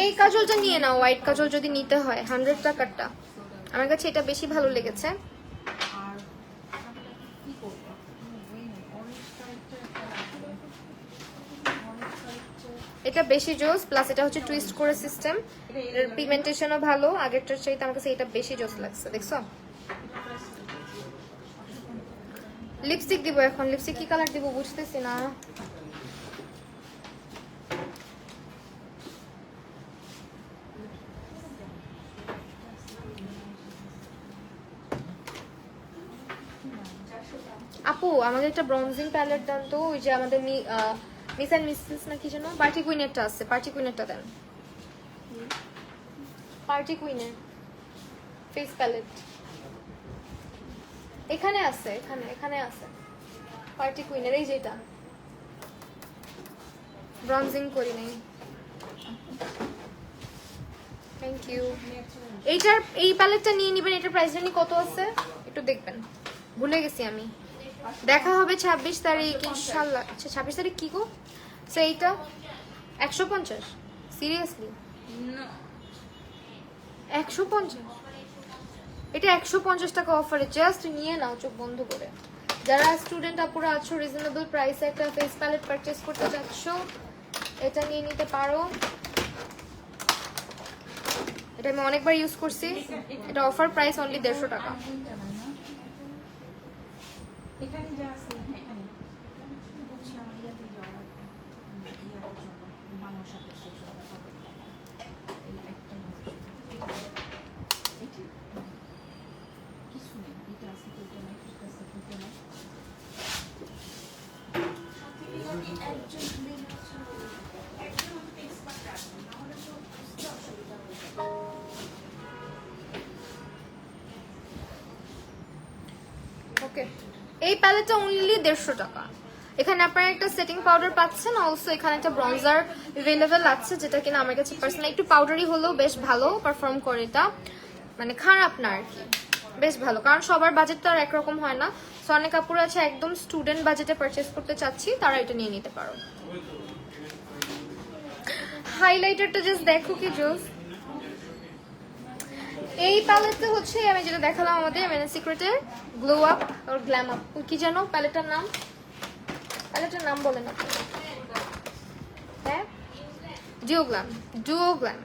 এই কাজলটা নিয়ে নাও, হোয়াইট কাজল যদি নিতে হয় 100 টাকারটা। আমার কাছে এটা বেশি ভালো লেগেছে। আর কি করবো, অরেঞ্জ কারেক্টার এটা বেশি জোস, প্লাস এটা হচ্ছে টুইস্ট করে সিস্টেম, এর পিগমেন্টেশনও ভালো। আগেরটার চাইতে আমার কাছে এটা বেশি জোস লাগছে, দেখছো? লিপস্টিক দিব এখন, লিপস্টিক কি কালার দিব বুঝতেছি না। আপু আমাদের একটা ব্রোনজিং প্যালেট দেন তো, ওই যে আমাদের মিস অ্যান্ড মিসেস না কি যেন, পার্টি কুইনেরটা আছে, পার্টি কুইনেরটা দেন। পার্টি কুইনের ফেস প্যালেট এখানে আছে, এখানে আছে পার্টি কুইনের, এই যেটা ব্রোনজিং করি নাই। Thank you. এইটার এই প্যালেটটা নিয়ে নেবেন, এটার প্রাইস জানি কত আছে একটু দেখবেন। ভুলে গেছি আমি। দেখা হবে 26 তারিখ ইনশাল্লাহ। আচ্ছা 26 তারিখ কি গো? সেইটা 150 সিরিয়াসলি না 150, এটা 150 টাকা অফারে জাস্ট নিয়ে নাও চোখ বন্ধ করে। যারা স্টুডেন্ট আপুরা আছো রিজনেবল প্রাইসে একটা ফেস প্যালেট পারচেজ করতে চাচ্ছ এটা নিয়ে নিতে পারো। এটা আমি অনেকবার ইউজ করছি। এটা অফার প্রাইস অনলি 150 টাকা। এখানে যা আছে হ্যাঁ এখানে হচ্ছে আমার ইয়াতে যাওয়ার বাংলার সাথে শেষ হবে এই একটা কিছু নেই এটা আছে এটা নেই এটা আছে এটা নেই ওকে, এই প্যালেটটা অনলি 150 টাকা। এখানে আপনারা একটা সেটিং পাউডার পাচ্ছেন, অলসো এখানে একটা ব্রঞ্জার অ্যাভেলেবেল আছে যেটা কিনা আমার কাছে পার্সোনালি একটু পাউডারি হলেও বেশ ভালো পারফর্ম করে। এটা মানে খারাপ না আর কি, বেশ ভালো, কারণ সবার বাজেট তো আর একরকম হয় না। সো অনেক কাপড় আছে একদম স্টুডেন্ট বাজেটে পারচেস করতে চাচ্ছি, তারা এটা নিয়ে নিতে পারো। হাইলাইটারটা জাস্ট দেখো কি জোস। এই প্যালেটটা হচ্ছে আমি যেটা দেখালাম আমাদের মেন সিক্রেটের গ্লো আপ আর গ্ল্যাম আপ, কি জানো প্যালেটটার নাম? প্যালেটটার নাম বলেন আপনি। হ্যাঁ, ডুও গ্ল্যাম, ডুও গ্ল্যাম।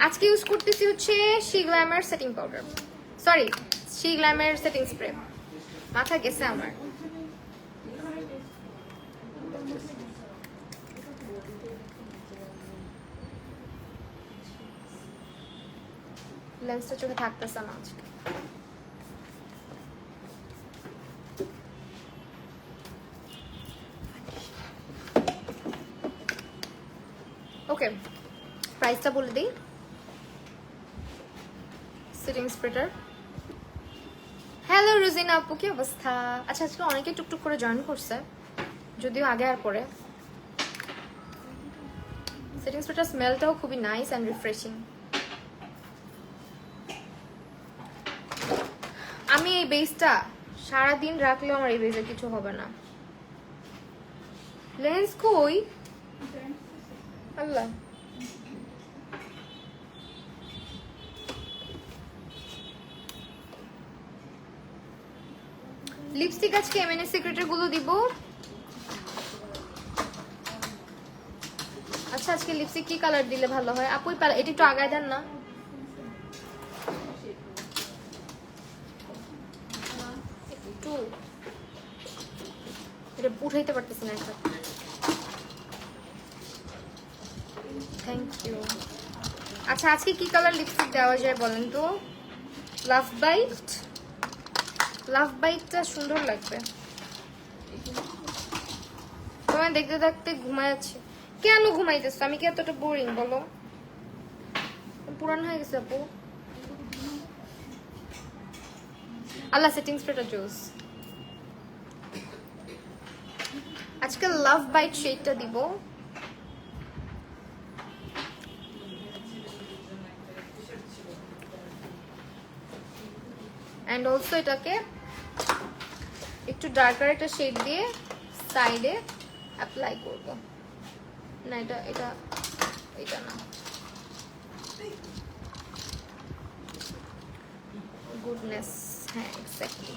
আজকে ইউজ করতেছি হচ্ছে শি গ্ল্যামের সেটিং পাউডার, সরি শি গ্ল্যামের সেটিং স্প্রে। মাথা গেছে আমার। লেন্সটা চোখে থাকতেছে না আজকে। ওকে, প্রাইসটা বলে দিই। সেটিং স্প্রেটার। হ্যালো রুজিনা আপু, কি অবস্থা? আচ্ছা আজকে অনেকে টুকটুক করে জয়েন করছে, যদিও আগে আর পরে। সেটিং স্প্রেটার স্মেলটাও খুবই নাইস অ্যান্ড রিফ্রেশিং। আমি এই বেসটা সারাদিন রাখলেও আমার এই বেসে কিছু হবে না। লেন্স কই আল্লাহ। লিপস্টিক আজকে এমএনএস সিক্রেটের গুলো দিব। আচ্ছা আজকে লিপস্টিক কি কালার দিলে ভালো হয় আপু? এটা একটু আগায় দেন না। একটু এটা উঠাইতে পারতেছি না একটা। Thank you. আচ্ছা আজকে কি কালার লিপস্টিক দেওয়া যায় বলেন তো? লাভ বাইট, লাভ বাইটটা সুন্দর লাগবে। তোমায় দেখতে দেখতে ঘুমায় যাচ্ছে। কেন ঘুমাইতেছো? আমি কি এতটা বোরিং বলো? পুরান হয়ে গেছে আপু। আল্লাহ সেটিং স্প্রেটা জোস। আজকে লাভ বাইট শেডটা দিব। এন্ড অলসো এটাকে একটু ডার্কার একটা শেড দিয়ে সাইডে অ্যাপ্লাই করব। না এটা এটা এটা না, গুডনেস, হ্যাঁ এক্স্যাক্টলি।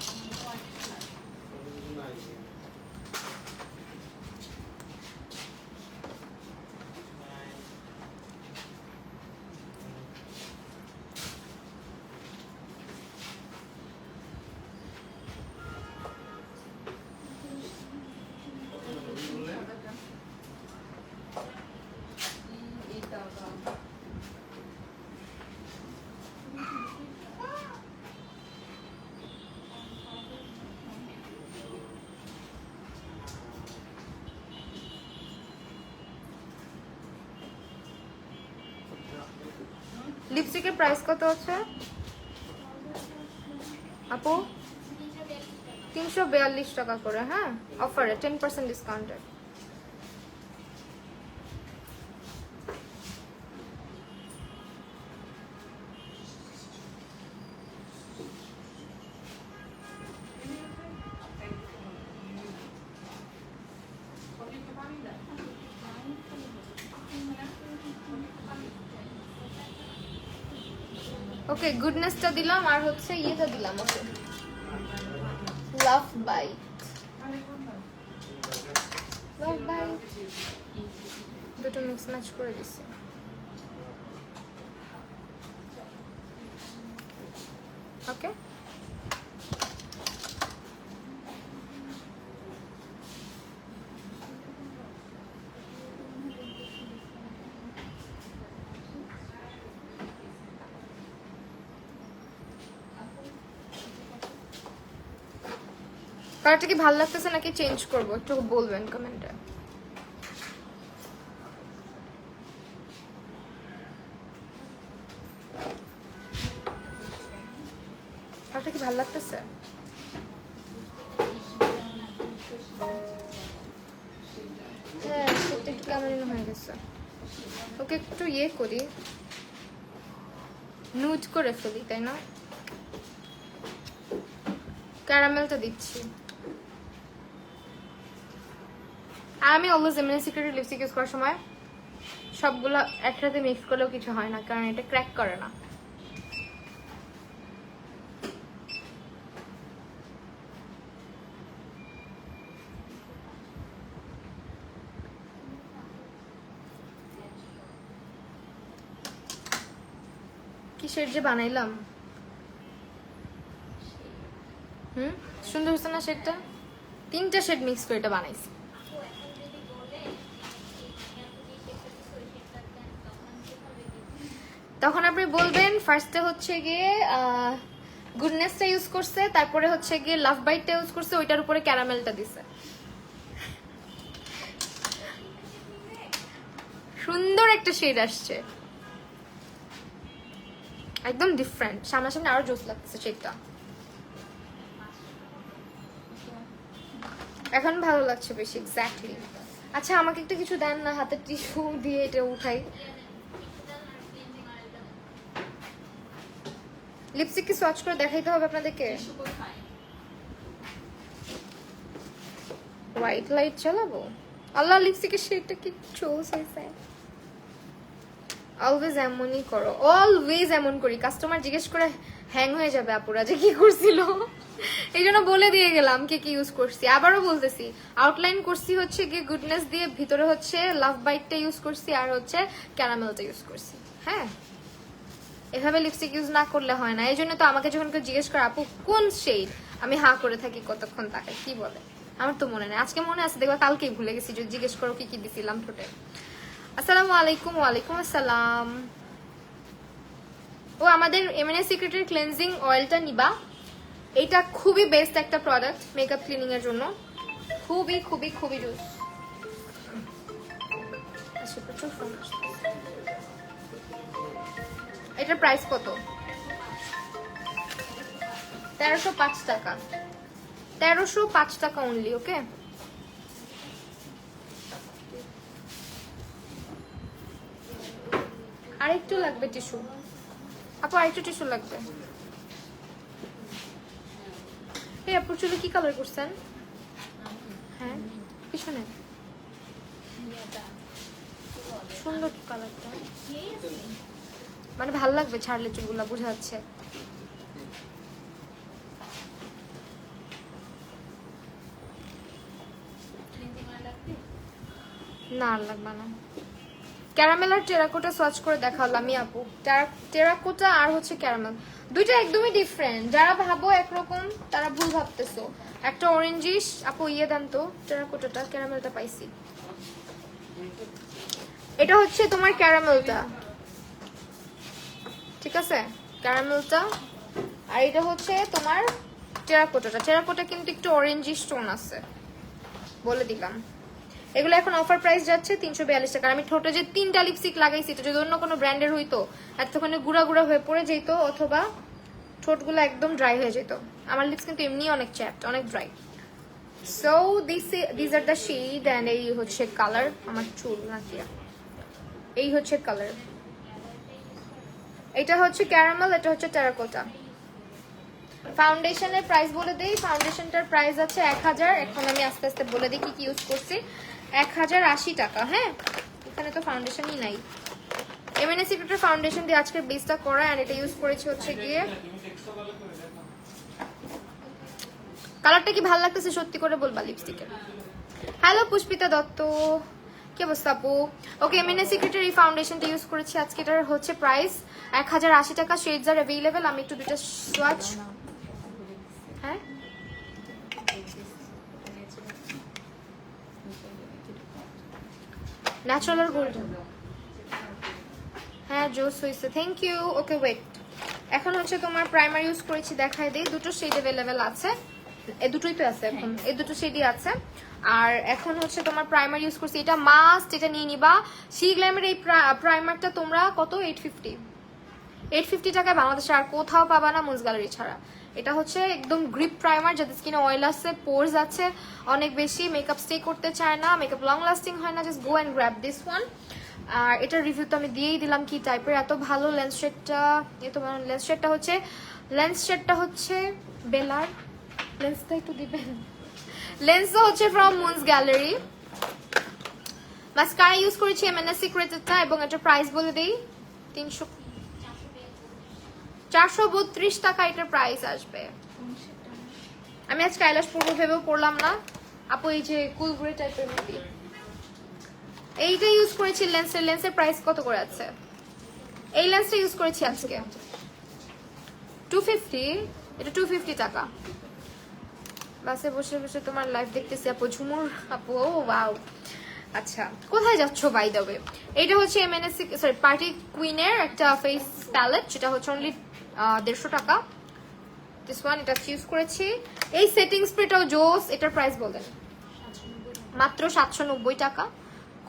লিপস্টিকের প্রাইস কত আছে আপু? 342 টাকা করে। হ্যাঁ অফারে 10% ডিসকাউন্টেড। ওকে, গুডনেসটা দিলাম আর হচ্ছে ইয়েটা দিলাম। ওকে, লাভ বাইট, লাভ বাইট দুটো মিক্স ম্যাচ করে দিছি। ওকে, কালারটা কি ভালো লাগতেছে নাকি চেঞ্জ করবো একটু বলবেন কমেন্টে। কালারটা কি ভালো লাগতেছে? হ্যাঁ, সেটা একটু কেমন যেন হয়ে গেছে। ওকে, একটু ইয়ে করি, নুড করে ফেলি, তাই না? ক্যারামেলটা দিচ্ছি। আমি অলওয়েজ এমএনএস সিক্রেটের লিপস্টিক ইউজ করার সময় সবগুলো একসাথে মিক্স করলেও কিছু হয় না, কারণ এটা ক্র্যাক করে না। কিসের যে বানাইলাম, সুন্দর হচ্ছে না শেডটা? 3টা শেড মিক্স করে এটা বানাইছি। তখন আপনি বলবেন ফার্স্টে হচ্ছে গিয়ে গুডনেসটা ইউজ করছে, তারপরে হচ্ছে গিয়ে লাভ বাইটটা ইউজ করছে, ওইটার উপরে ক্যারামেলটা দিছে। সুন্দর একটা শেড আসছে, একদম ডিফারেন্ট। সামনাসামনি আরো জোস লাগছে শেডটা, এখন ভালো লাগছে বেশি। এক্স্যাক্টলি। আচ্ছা, আমাকে একটা কিছু দেন না, হাতের টিস্যু দিয়ে এটা উঠাই। লিপস্টিক কি সোয়াচ করে দেখাইতে হবে আপনাদেরকে? হোয়াইট লাইট চালাবো? আল্লাহ, লিপস্টিকের শেডটা কি চোস হয়েছে। অলওয়েজ এমনই করো, অলওয়েজ এমন করি। কাস্টমার জিজ্ঞেস করে হ্যাং হয়ে যাবে আপুরা যে কি করছিল, এই জন্য বলে দিয়ে গেলাম কি কি ইউজ করছি। আবারও বলতেছি, আউটলাইন করছি হচ্ছে গিয়ে গুডনেস দিয়ে, ভিতরে হচ্ছে লাভ বাইটটা ইউজ করছি আর হচ্ছে ক্যারামেলটা ইউজ করছি। হ্যাঁ, এভাবে লিপস্টিক ইউজ না করলে হয় না। এই জন্য তো আমাকে যখন কেউ জিজ্ঞেস করে আপু কোন শেড, আমি হা করে থাকি, কতক্ষণ তাকাই কি বলে। আমার তো মনে নেই, আজকে মনে আছে, দেখবা কালকেই ভুলে গেছি। যদি জিজ্ঞেস করো কি কি দিছিলাম ঠোঁটে। আসসালামু আলাইকুম। ওয়ালাইকুম আসসালাম। ও, আমাদের এমএনএস সিক্রেটের ক্লেনজিং অয়েলটা নিবা, এটা খুবই বেস্ট একটা প্রোডাক্ট মেকআপ ক্লিনিং এর জন্য, খুবই খুবই খুবই জুস। আচ্ছা, প্রচুর ফোন আসছে। এটার প্রাইস কত? 1305 টাকা, 1305 টাকা অনলি। ওকে, আরেকটু লাগবে টিস্যু আপু, আরেকটু টিস্যু লাগবে। এই আপুর চুলে কি কালার করছেন? হ্যাঁ, পিছনে সুন্দর কালারটা, মানে ভালো লাগবে ছাড়লে চুলগুলা, বোঝা যাচ্ছে। না, লাগবে না। ক্যারামেল আর টেরাকোটা সোয়াচ করে দেখালাম আমি আপু। টেরাকোটা আর হচ্ছে ক্যারামেল, দুইটা একদমই ডিফারেন্ট। যারা ভাবো একরকম তারা ভুল ভাবতেছো। একটা অরেঞ্জিশ, আপু ইয়ে দেন তো টেরাকোটাটা, ক্যারামেলটা পাইছি। এটা হচ্ছে তোমার ক্যারামেলটা, ঠিক আছে, ক্যারামেলটা। আর এটা হচ্ছে তোমার টেরাকোটাটা। টেরাকোটা কিন্তু একটু অরেঞ্জিশ টোন আছে, বলে দিলাম। এগুলো এখন অফার প্রাইস যাচ্ছে 342 টাকা। আমি ঠোঁটে যে 3টা লিপস্টিক লাগাইছি, এটা যদি অন্য কোনো ব্র্যান্ডের হইতো এতক্ষণে গুঁড়া গুঁড়া হয়ে পড়ে যেত, অথবা ঠোঁটগুলো একদম ড্রাই হয়ে যেত। আমার লিপস কিন্তু এমনি অনেক চ্যাপড, অনেক dry. So this are the shade and এই হচ্ছে কালার। আমার চুল নাকি, এই হচ্ছে কালার। এটা হচ্ছে ক্যারামেল, এটা হচ্ছে টেরাকোটা। ফাউন্ডেশনের প্রাইস বলে দেই, ফাউন্ডেশনটার প্রাইস আছে 1000। এখন আমি আস্তে আস্তে বলে দিই কি কি ইউজ করছি। 1080 টাকা। হ্যাঁ, এখানে তো ফাউন্ডেশনই নাই। এমএনএ সিক্রেটের ফাউন্ডেশন দিয়ে আজকের বেসটা করা, এন্ড এটা ইউজ করেছি হচ্ছে গিয়ে, কালারটা কি ভালো লাগতেছে সত্যি করে বলবা লিপস্টিকের। হ্যালো পুষ্পিতা দত্ত, কি অবস্থা আপু? ওকে, এমএনএ সিক্রেটের এই ফাউন্ডেশনটা ইউজ করেছি আজকে। এটার হচ্ছে প্রাইস 1080 টাকা। শেডস আর অ্যাভেলেবেল। আমি একটু দুটো সোয়াচ, হ্যাঁ ন্যাচারাল আর গোল্ডেন, হ্যাঁ জোস হয়েছে, থ্যাংক ইউ। ওকে ওয়েট, এখন হচ্ছে তোমার প্রাইমার ইউজ করেছি, দেখাই দিই। দুটো শেড অ্যাভেলেবেল আছে, এই দুটোই তো আছে এখন, এই দুটো শেডই আছে। আর এখন হচ্ছে তোমার প্রাইমার ইউজ করছি, এটা মাস্ট, এটা নিয়ে নিবা। সি গ্ল্যামের এই প্রাইমারটা তোমরা কত, 850 টাকায় বাংলাদেশে আর কোথাও পাবা না, মুনস গ্যালারি ছাড়া। এটা হচ্ছে একদম গ্রিপ প্রাইমার, যাদের স্কিনে অয়েল আছে, পোরস আছে অনেক বেশি, মেকআপ স্টে করতে চায় না, মেকআপ লং লাস্টিং হয় না, just go and grab this one. আর এটার রিভিউ তো আমি দিয়েই দিলাম কি টাইপের, এত ভালো লেন্স শেডটা। তোমার লেন্স শেডটা হচ্ছে বেলার, লেন্সটা একটু দিবেন। লেন্সটা হচ্ছে from moons gallery. Mascara use করেছি এমএনএ সিক্রেটেরটা, এবং এটার প্রাইস বলে দিই 432 টাকা এটার প্রাইস আসবে। আমি আজকে আইলাশ পরবো ভেবেও পরলাম না আপু, এই যে কুল গ্রে টাইপের মধ্যে এইটা ইউজ করেছি। লেন্সের প্রাইস কত করে আছে? এই লেন্সটা ইউজ করেছি আজকে 250, এটা 250 টাকা। বাসে বসে বসে তোমার লাইভ দেখতেছি আপু, ঝুমুর আপু, ও ওয়াও। আচ্ছা, কোথায় যাচ্ছ বাই দ্য ওয়ে? এইটা হচ্ছে এমএনএস সরি পার্টি কুইনের একটা ফেস প্যালেট, যেটা হচ্ছে অনলি 150 টাকা। দিস ওয়ান, এটা ইউজ করেছি। এই সেটিং স্প্রেটাও জোস, এটার প্রাইস বলেন। মাত্র 790 টাকা,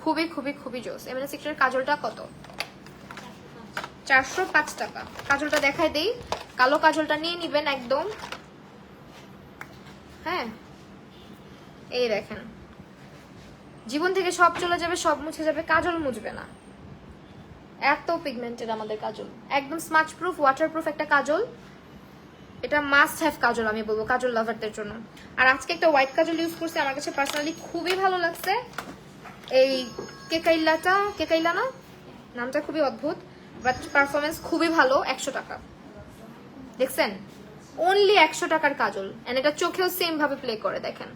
খুবই খুবই খুবই জোস। এমএনএস সিক্রেটের কাজলটা কত? 405 টাকা। কাজলটা দেখাই দেই, কালো কাজলটা নিয়ে নিবেন একদম, হ্যাঁ এই দেখেন, জীবন থেকে সব চলে যাবে, সব মুছে যাবে, কাজল মুছবে না, এত পিগমেন্টেড আমাদের কাজল, একদম স্মাচ প্রুফ, ওয়াটার প্রুফ একটা কাজল। এটা মাস্ট হ্যাভ কাজল আমি বলবো কাজল লাভারদের জন্য। আর আজকে একটা হোয়াইট কাজল ইউজ করছি, আমার কাছে পার্সোনালি খুবই ভালো লাগছে। এই কেকাইলা না, নামটা খুবই অদ্ভুত, বাট পারফরমেন্স খুবই ভালো। 100 টাকা, দেখছেন, অনলি 100 টাকার কাজল, এন্ড এটা চোখেও সেম ভাবে প্লে করে, দেখেন,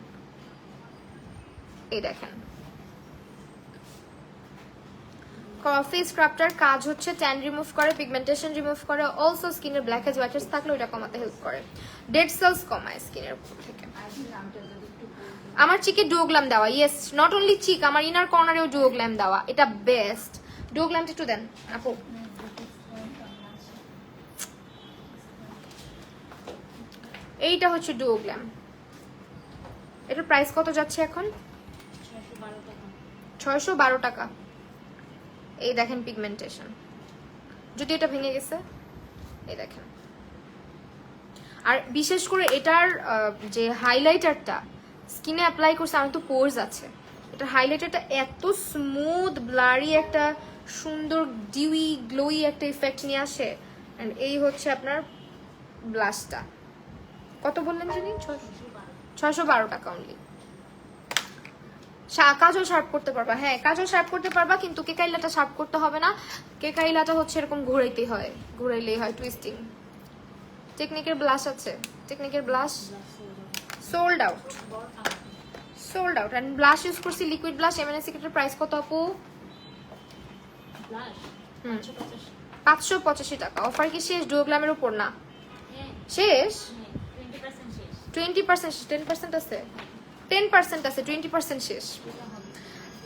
এই দেখেন। কফি স্ক্রাবটার কাজ হচ্ছে ট্যান রিমুভ করে, পিগমেন্টেশন রিমুভ করে, অলসো স্কিনের ব্ল্যাকহেডস হোয়াইটহেডস থাকলে ওটা কমাতে হেল্প করে, ডেড সেলস কমায় স্কিনের থেকে। আমার চিকে ডুওগ্ল্যাম দেওয়া, ইয়েস, নট অনলি চিক, আমার ইনার কর্নারেও ডুওগ্ল্যাম দেওয়া, এটা বেস্ট। ডুওগ্ল্যামটা একটু দেন আপু। এইটা হচ্ছে ডুওগ্ল্যাম, এটার প্রাইস কত যাচ্ছে এখন? 612 টাকা। এই দেখেন পিগমেন্টেশন, যদি এটা ভেঙে গেছে, এই দেখেন। আর বিশেষ করে এটার যে হাইলাইটারটা স্কিনে অ্যাপ্লাই করছে, আমার তো পোরস আছে, এটার হাইলাইটারটা এত স্মুথ ব্লারি একটা সুন্দর ডিউই গ্লোই একটা ইফেক্ট নিয়ে আসে। এন্ড এই হচ্ছে আপনার ব্লাশটা, কত বললেন জানি? 612 টাকা অনলি। কাজল শার্প করতে পারবা, হ্যাঁ কাজল শার্প করতে পারবা, কিন্তু কেকাইলাটা শার্প করতে হবে না। কেকাইলাটা হচ্ছে এরকম ঘুরাইতেই হয়, ঘুরাইলেই হয়, টুইস্টিং। টেকনিকের ব্লাশ আছে, টেকনিকের blush sold out, sold out. And blush use করছি লিকুইড ব্লাশ। এমএনএস সিক্রেটের প্রাইস কত আপু? 585 টাকা। অফার কি শেষ? ডুওগ্ল্যামের উপর না শেষ, 20% 10% আছে, 10% আছে, 20% শেষ।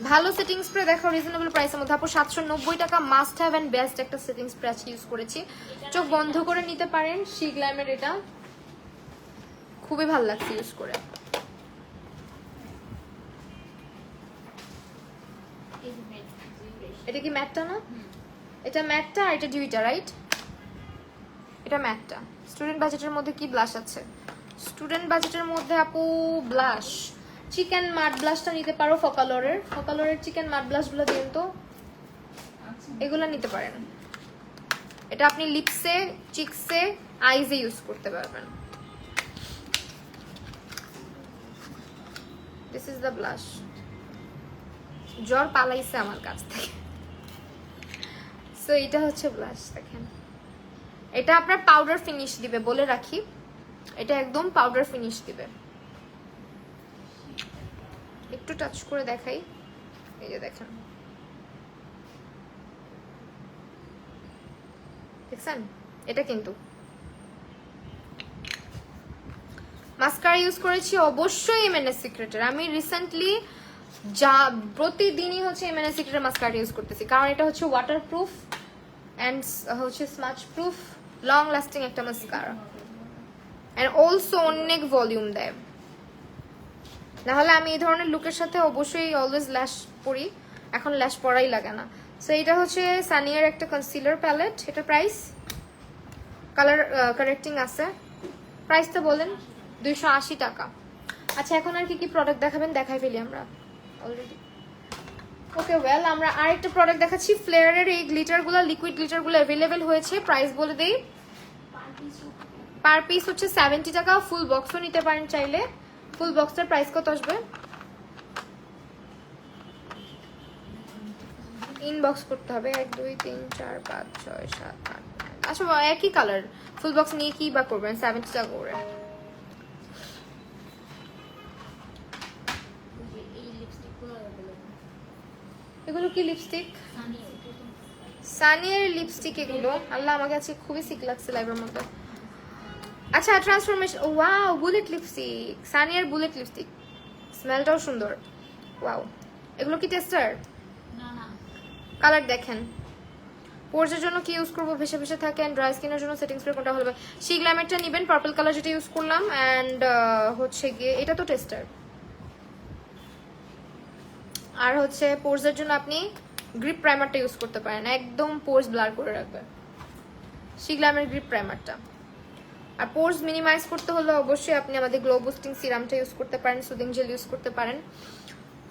ভালো সেটিং স্প্রে দেখো রিজনেবল প্রাইসের মধ্যে আপু, 790 টাকা। মাস্ট হ্যাভ এন্ড বেস্ট একটা সেটিং স্প্রে ইউজ করেছি, চোখ বন্ধ করে নিতে পারেন। সি গ্ল্যামের এটা খুবই ভালো লাগছে ইউজ করে। এটা কি ম্যাটটা না? এটা ম্যাটটা আর এটা ডিউইটা, রাইট? এটা ম্যাটটা। স্টুডেন্ট বাজেটের মধ্যে কি ব্লাশ আছে? স্টুডেন্ট বাজেটের মধ্যে আপু ব্লাশ চিকেন মাট ব্লাশটা নিতে পারো, ফকালোরের চিকেন মাট ব্লাশগুলো দিন তো, এগুলো নিতে পারেন। এটা আপনি লিপসে, চিকসে, আইজে ইউজ করতে পারবেন। This is the blush. জ্বর পালাইছে আমার কাছ থেকে। সো এটা হচ্ছে ব্লাশ দেখেন, এটা আপনার পাউডার ফিনিশ দিবে বলে রাখি, এটা একদম পাউডার ফিনিশ দিবে। একটু টাচ করে দেখাই, এই যে দেখেন, দেখছেন? এটা কিন্তু মাস্কারা ইউজ করেছি অবশ্যই এমএনএস সিক্রেটের। আমি রিসেন্টলি যা প্রতিদিনই হচ্ছে এমএনএস সিক্রেটের মাস্কারা ইউজ করতেছি, কারণ এটা হচ্ছে ওয়াটারপ্রুফ অ্যান্ড হচ্ছে স্মাচ প্রুফ, লং লাস্টিং একটা মাস্কারা, অ্যান্ড অলসো অনেক ভলিউম দেয়। নাহলে আমি এই ধরনের লুকের সাথে অবশ্যই অলওয়েজ ল্যাশ পরি, এখন ল্যাশ পরাই লাগে না। সো এটা হচ্ছে সানিয়ার একটা কনসিলার প্যালেট, এটা প্রাইস কালার কারেক্টিং আছে, প্রাইসটা বলেন 280 টাকা। আচ্ছা এখন আর কি কি প্রোডাক্ট দেখাবেন, দেখাই ফেলি আমরা অলরেডি। ওকে ওয়েল, আমরা আরেকটা প্রোডাক্ট দেখাচ্ছি। ফ্লেয়ারের এই গ্লিটারগুলো, লিকুইড গ্লিটারগুলো অ্যাভেলেবেল হয়েছে, প্রাইস বলে দেই। পার পিস হচ্ছে 70 টাকা, ফুল বক্সও নিতে পারেন চাইলে। ফুল বক্সটার প্রাইস কত আসবে? ইনবক্স করতে হবে 1 2 3 4 5 6 7 8। আচ্ছা একই কালার, ফুল বক্স নিয়ে কি বা করবেন 70 টাকা করে? এগুলো কি লিপস্টিক? সানিয়ার লিপস্টিক এগুলো। আল্লাহ আমাকে আজকে খুবই সিক লাগছে লাইভের মধ্যে। আচ্ছা ট্রান্সফরমেশন, ওয়াও বুলেট লিপস্টিক, সানিয়ার বুলেট লিপস্টিক, স্মেলটাও সুন্দর। ওয়াও, এগুলো কি টেস্টার? না না, কালার দেখেন। পোর্সের জন্য কি ইউজ করবো, ভেসে ভেসে থাকে, এন্ড ড্রাই স্কিনের জন্য সেটিং স্প্রে কোনটা হবে? সেই গ্ল্যামারটা নেবেন, পার্পল কালার যেটা ইউজ করলাম, এন্ড হচ্ছে গিয়ে এটা তো টেস্টার। আর হচ্ছে পোর্সের জন্য আপনি গ্রিপ প্রাইমারটা ইউজ করতে পারেন, একদম পোর্স ব্লার করে রাখবে, সেই গ্ল্যামার গ্রিপ প্রাইমারটা। আর পোর্স মিনিমাইজ করতে হলে অবশ্যই আপনি আমাদের গ্লো বুস্টিং সিরামটা ইউজ করতে পারেন, সুদিং জেল ইউজ করতে পারেন।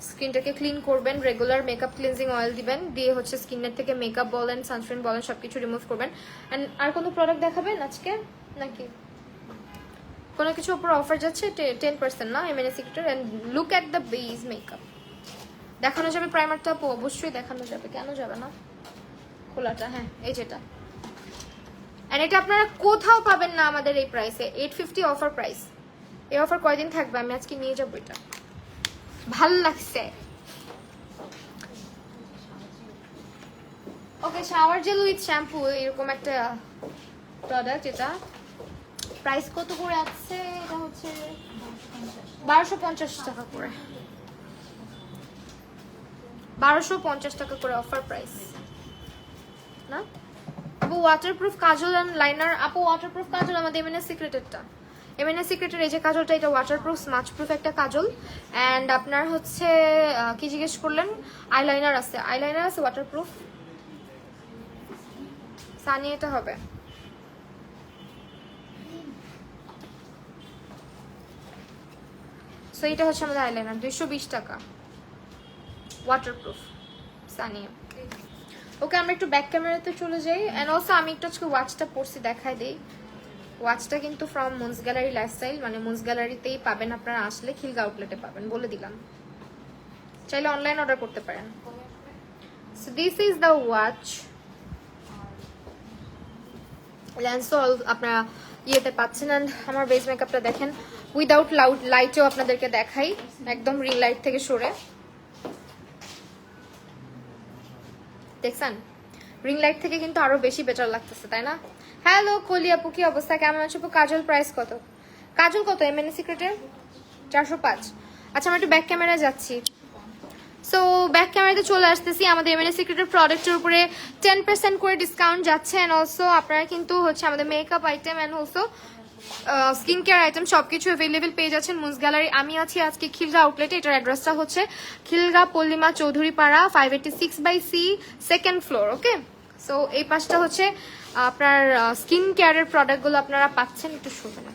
স্কিনটাকে ক্লিন করবেন, রেগুলার মেকআপ ক্লিনজিং অয়েল দিবেন, দিয়ে হচ্ছে স্কিনের থেকে মেকআপ বলেন, সানস্ক্রিন বলেন, সবকিছু রিমুভ করবেন। অ্যান্ড আর কোনো প্রোডাক্ট দেখাবেন আজকে নাকি কোনো কিছু উপর অফার যাচ্ছে 10% না এমএনএস সিক্রেটের? And look at the base makeup. দেখানো যাবে প্রাইমারটা আপু? অবশ্যই দেখানো যাবে, কেন যাবে না? খোলাটা, হ্যাঁ এই যেটা। এন্ড এটা আপনারা কোথাও পাবেন না আমাদের এই প্রাইসে, 850 অফার প্রাইস। এই অফার কয়দিন থাকবে, আমি আজকে নিয়ে যাবো এটা, ভাল লাগছে। ওকে, শাওয়ার জেল উইথ শ্যাম্পু, এরকম একটা প্রোডাক্ট। এটা প্রাইস কত করে আছে? এটা হচ্ছে 1250 টাকা করে, 1250 টাকা করে অফার প্রাইস না? আপু ওয়াটারপ্রুফ কাজল এন্ড লাইনার, আপু ওয়াটারপ্রুফ কাজল আমাদের এমএনএস সিক্রেটেরটা, এমএনএস সিক্রেটের এই যে কাজলটা, এটা ওয়াটারপ্রুফ স্মাচ প্রুফ একটা কাজল। এন্ড আপনার হচ্ছে কি জিজ্ঞেস করলেন? আইলাইনার আছে, আইলাইনার আছে ওয়াটারপ্রুফ। সানি এটা হবে। সো এটা হচ্ছে আমাদের আইলাইনার, 220 টাকা, ওয়াটারপ্রুফ সানিয়া। ওকে আমরা একটু ব্যাক ক্যামেরাতে চলে যাই। এন্ড অলসো আমি একটু আজকে ওয়াচটা পরছি, দেখাই দেই। ওয়াচটা কিন্তু ফ্রম মুনস গ্যালারি লাইফস্টাইল, মানে মুনস গ্যালারিতেই পাবেন আপনারা, আসলে খিলগা আউটলেটে পাবেন, বলে দিলাম। চাইলে অনলাইন অর্ডার করতে পারেন। So this is the watch. লেন্সও আপনারা ইয়েতে পাচ্ছেন। অ্যান্ড আমার বেস মেকআপটা দেখেন, উইদাউট লাইটেও আপনাদেরকে দেখাই, একদম রিং লাইট থেকে সরে। দেখছেন রিং লাইট থেকে কিন্তু আরো বেশি বেটার লাগতেছে, তাই না? হ্যালো কলি আপু, কি অবস্থা, কেমন আছো আপু? কাজল প্রাইস কত? কাজল কত এমএনএস সিক্রেটের? 405। আচ্ছা আমরা একটু ব্যাক ক্যামেরায় যাচ্ছি। সো ব্যাক ক্যামেরাতে চলে আসতেছি। আমাদের এমএনএস সিক্রেটের প্রোডাক্টের উপরে 10% করে ডিসকাউন্ট যাচ্ছে। অ্যান্ড অলসো আপনারা কিন্তু হচ্ছে আমাদের makeup item and also skin care item সবকিছু অ্যাভেলেবেল পেয়ে যাচ্ছেন মুনস গ্যালারি। আমি আছি আজকে খিলগা আউটলেটে। এটার অ্যাড্রেসটা হচ্ছে খিলগা পল্লিমা চৌধুরী পাড়া 586/C, 2nd ফ্লোর। ওকে, সো এই পাশটা হচ্ছে আপনার স্কিন কেয়ারের প্রোডাক্টগুলো আপনারা পাচ্ছেন, একটু শুনবেন না।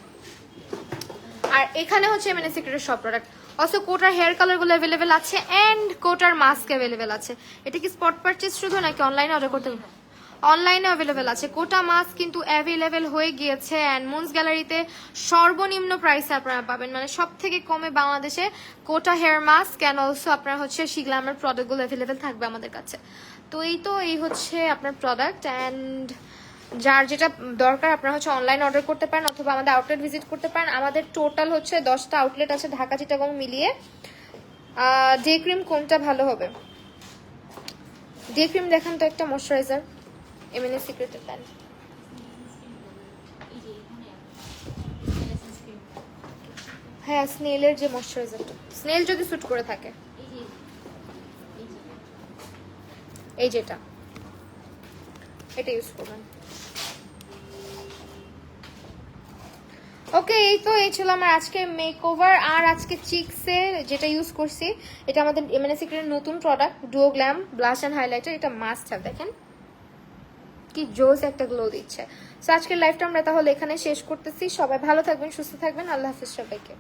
আর এখানে হচ্ছে এমএনএস সিক্রেটের সব প্রোডাক্ট। অলসো কোটার হেয়ার কালারগুলো অ্যাভেলেবেল আছে অ্যান্ড কোটার মাস্ক অ্যাভেলেবেল আছে। এটা কি স্পট পারচেজ শুধু নাকি অনলাইনে অর্ডার করতে হবে? অনলাইনে অ্যাভেলেবেল আছে। কোটা মাস্ক কিন্তু অ্যাভেলেবেল হয়ে গিয়েছে অ্যান্ড মুনস গ্যালারিতে সর্বনিম্ন প্রাইসে আপনারা পাবেন, মানে সব থেকে কমে বাংলাদেশে কোটা হেয়ার মাস্ক অ্যান্ড অলসো আপনার হচ্ছে শিগ্লামের প্রোডাক্টগুলো অ্যাভেলেবেল থাকবে আমাদের কাছে। তো এই হচ্ছে আপনার প্রোডাক্ট, অ্যান্ড যার যেটা দরকার আপনারা হচ্ছে অনলাইন অর্ডার করতে পারেন অথবা আমাদের আউটলেট ভিজিট করতে পারেন। আমাদের টোটাল হচ্ছে 10টা আউটলেট আছে ঢাকা চিটাগং মিলিয়ে। ডে ক্রিম কোনটা ভালো হবে? ডে ক্রিম দেখান তো একটা, ময়শ্চারাইজার এমএনএ সিক্রেটের দেন। এই যে এখানে সানস্ক্রিন, হ্যাঁ স্নেলের যে ময়শ্চারাইজারটা, স্নেল যদি স্যুট করে থাকে, এই যে এই যেটা, এটা ইউজ করবেন। ওকে, এই ছিল আমার আজকে মেকওভার। আর আজকে চিক্সের যেটা ইউজ করছি, এটা আমাদের এমএনএ সিক্রেটের নতুন product duo glam blush and highlighter. এটা মাস্ট হ্যাভ, দেখেন কি জোস একটা গ্লো দিচ্ছে। সো আজকের লাইফটা আমরা তাহলে এখানে শেষ করতেছি। সবাই ভালো থাকবেন, সুস্থ থাকবেন, আল্লাহ হাফিজ সবাইকে।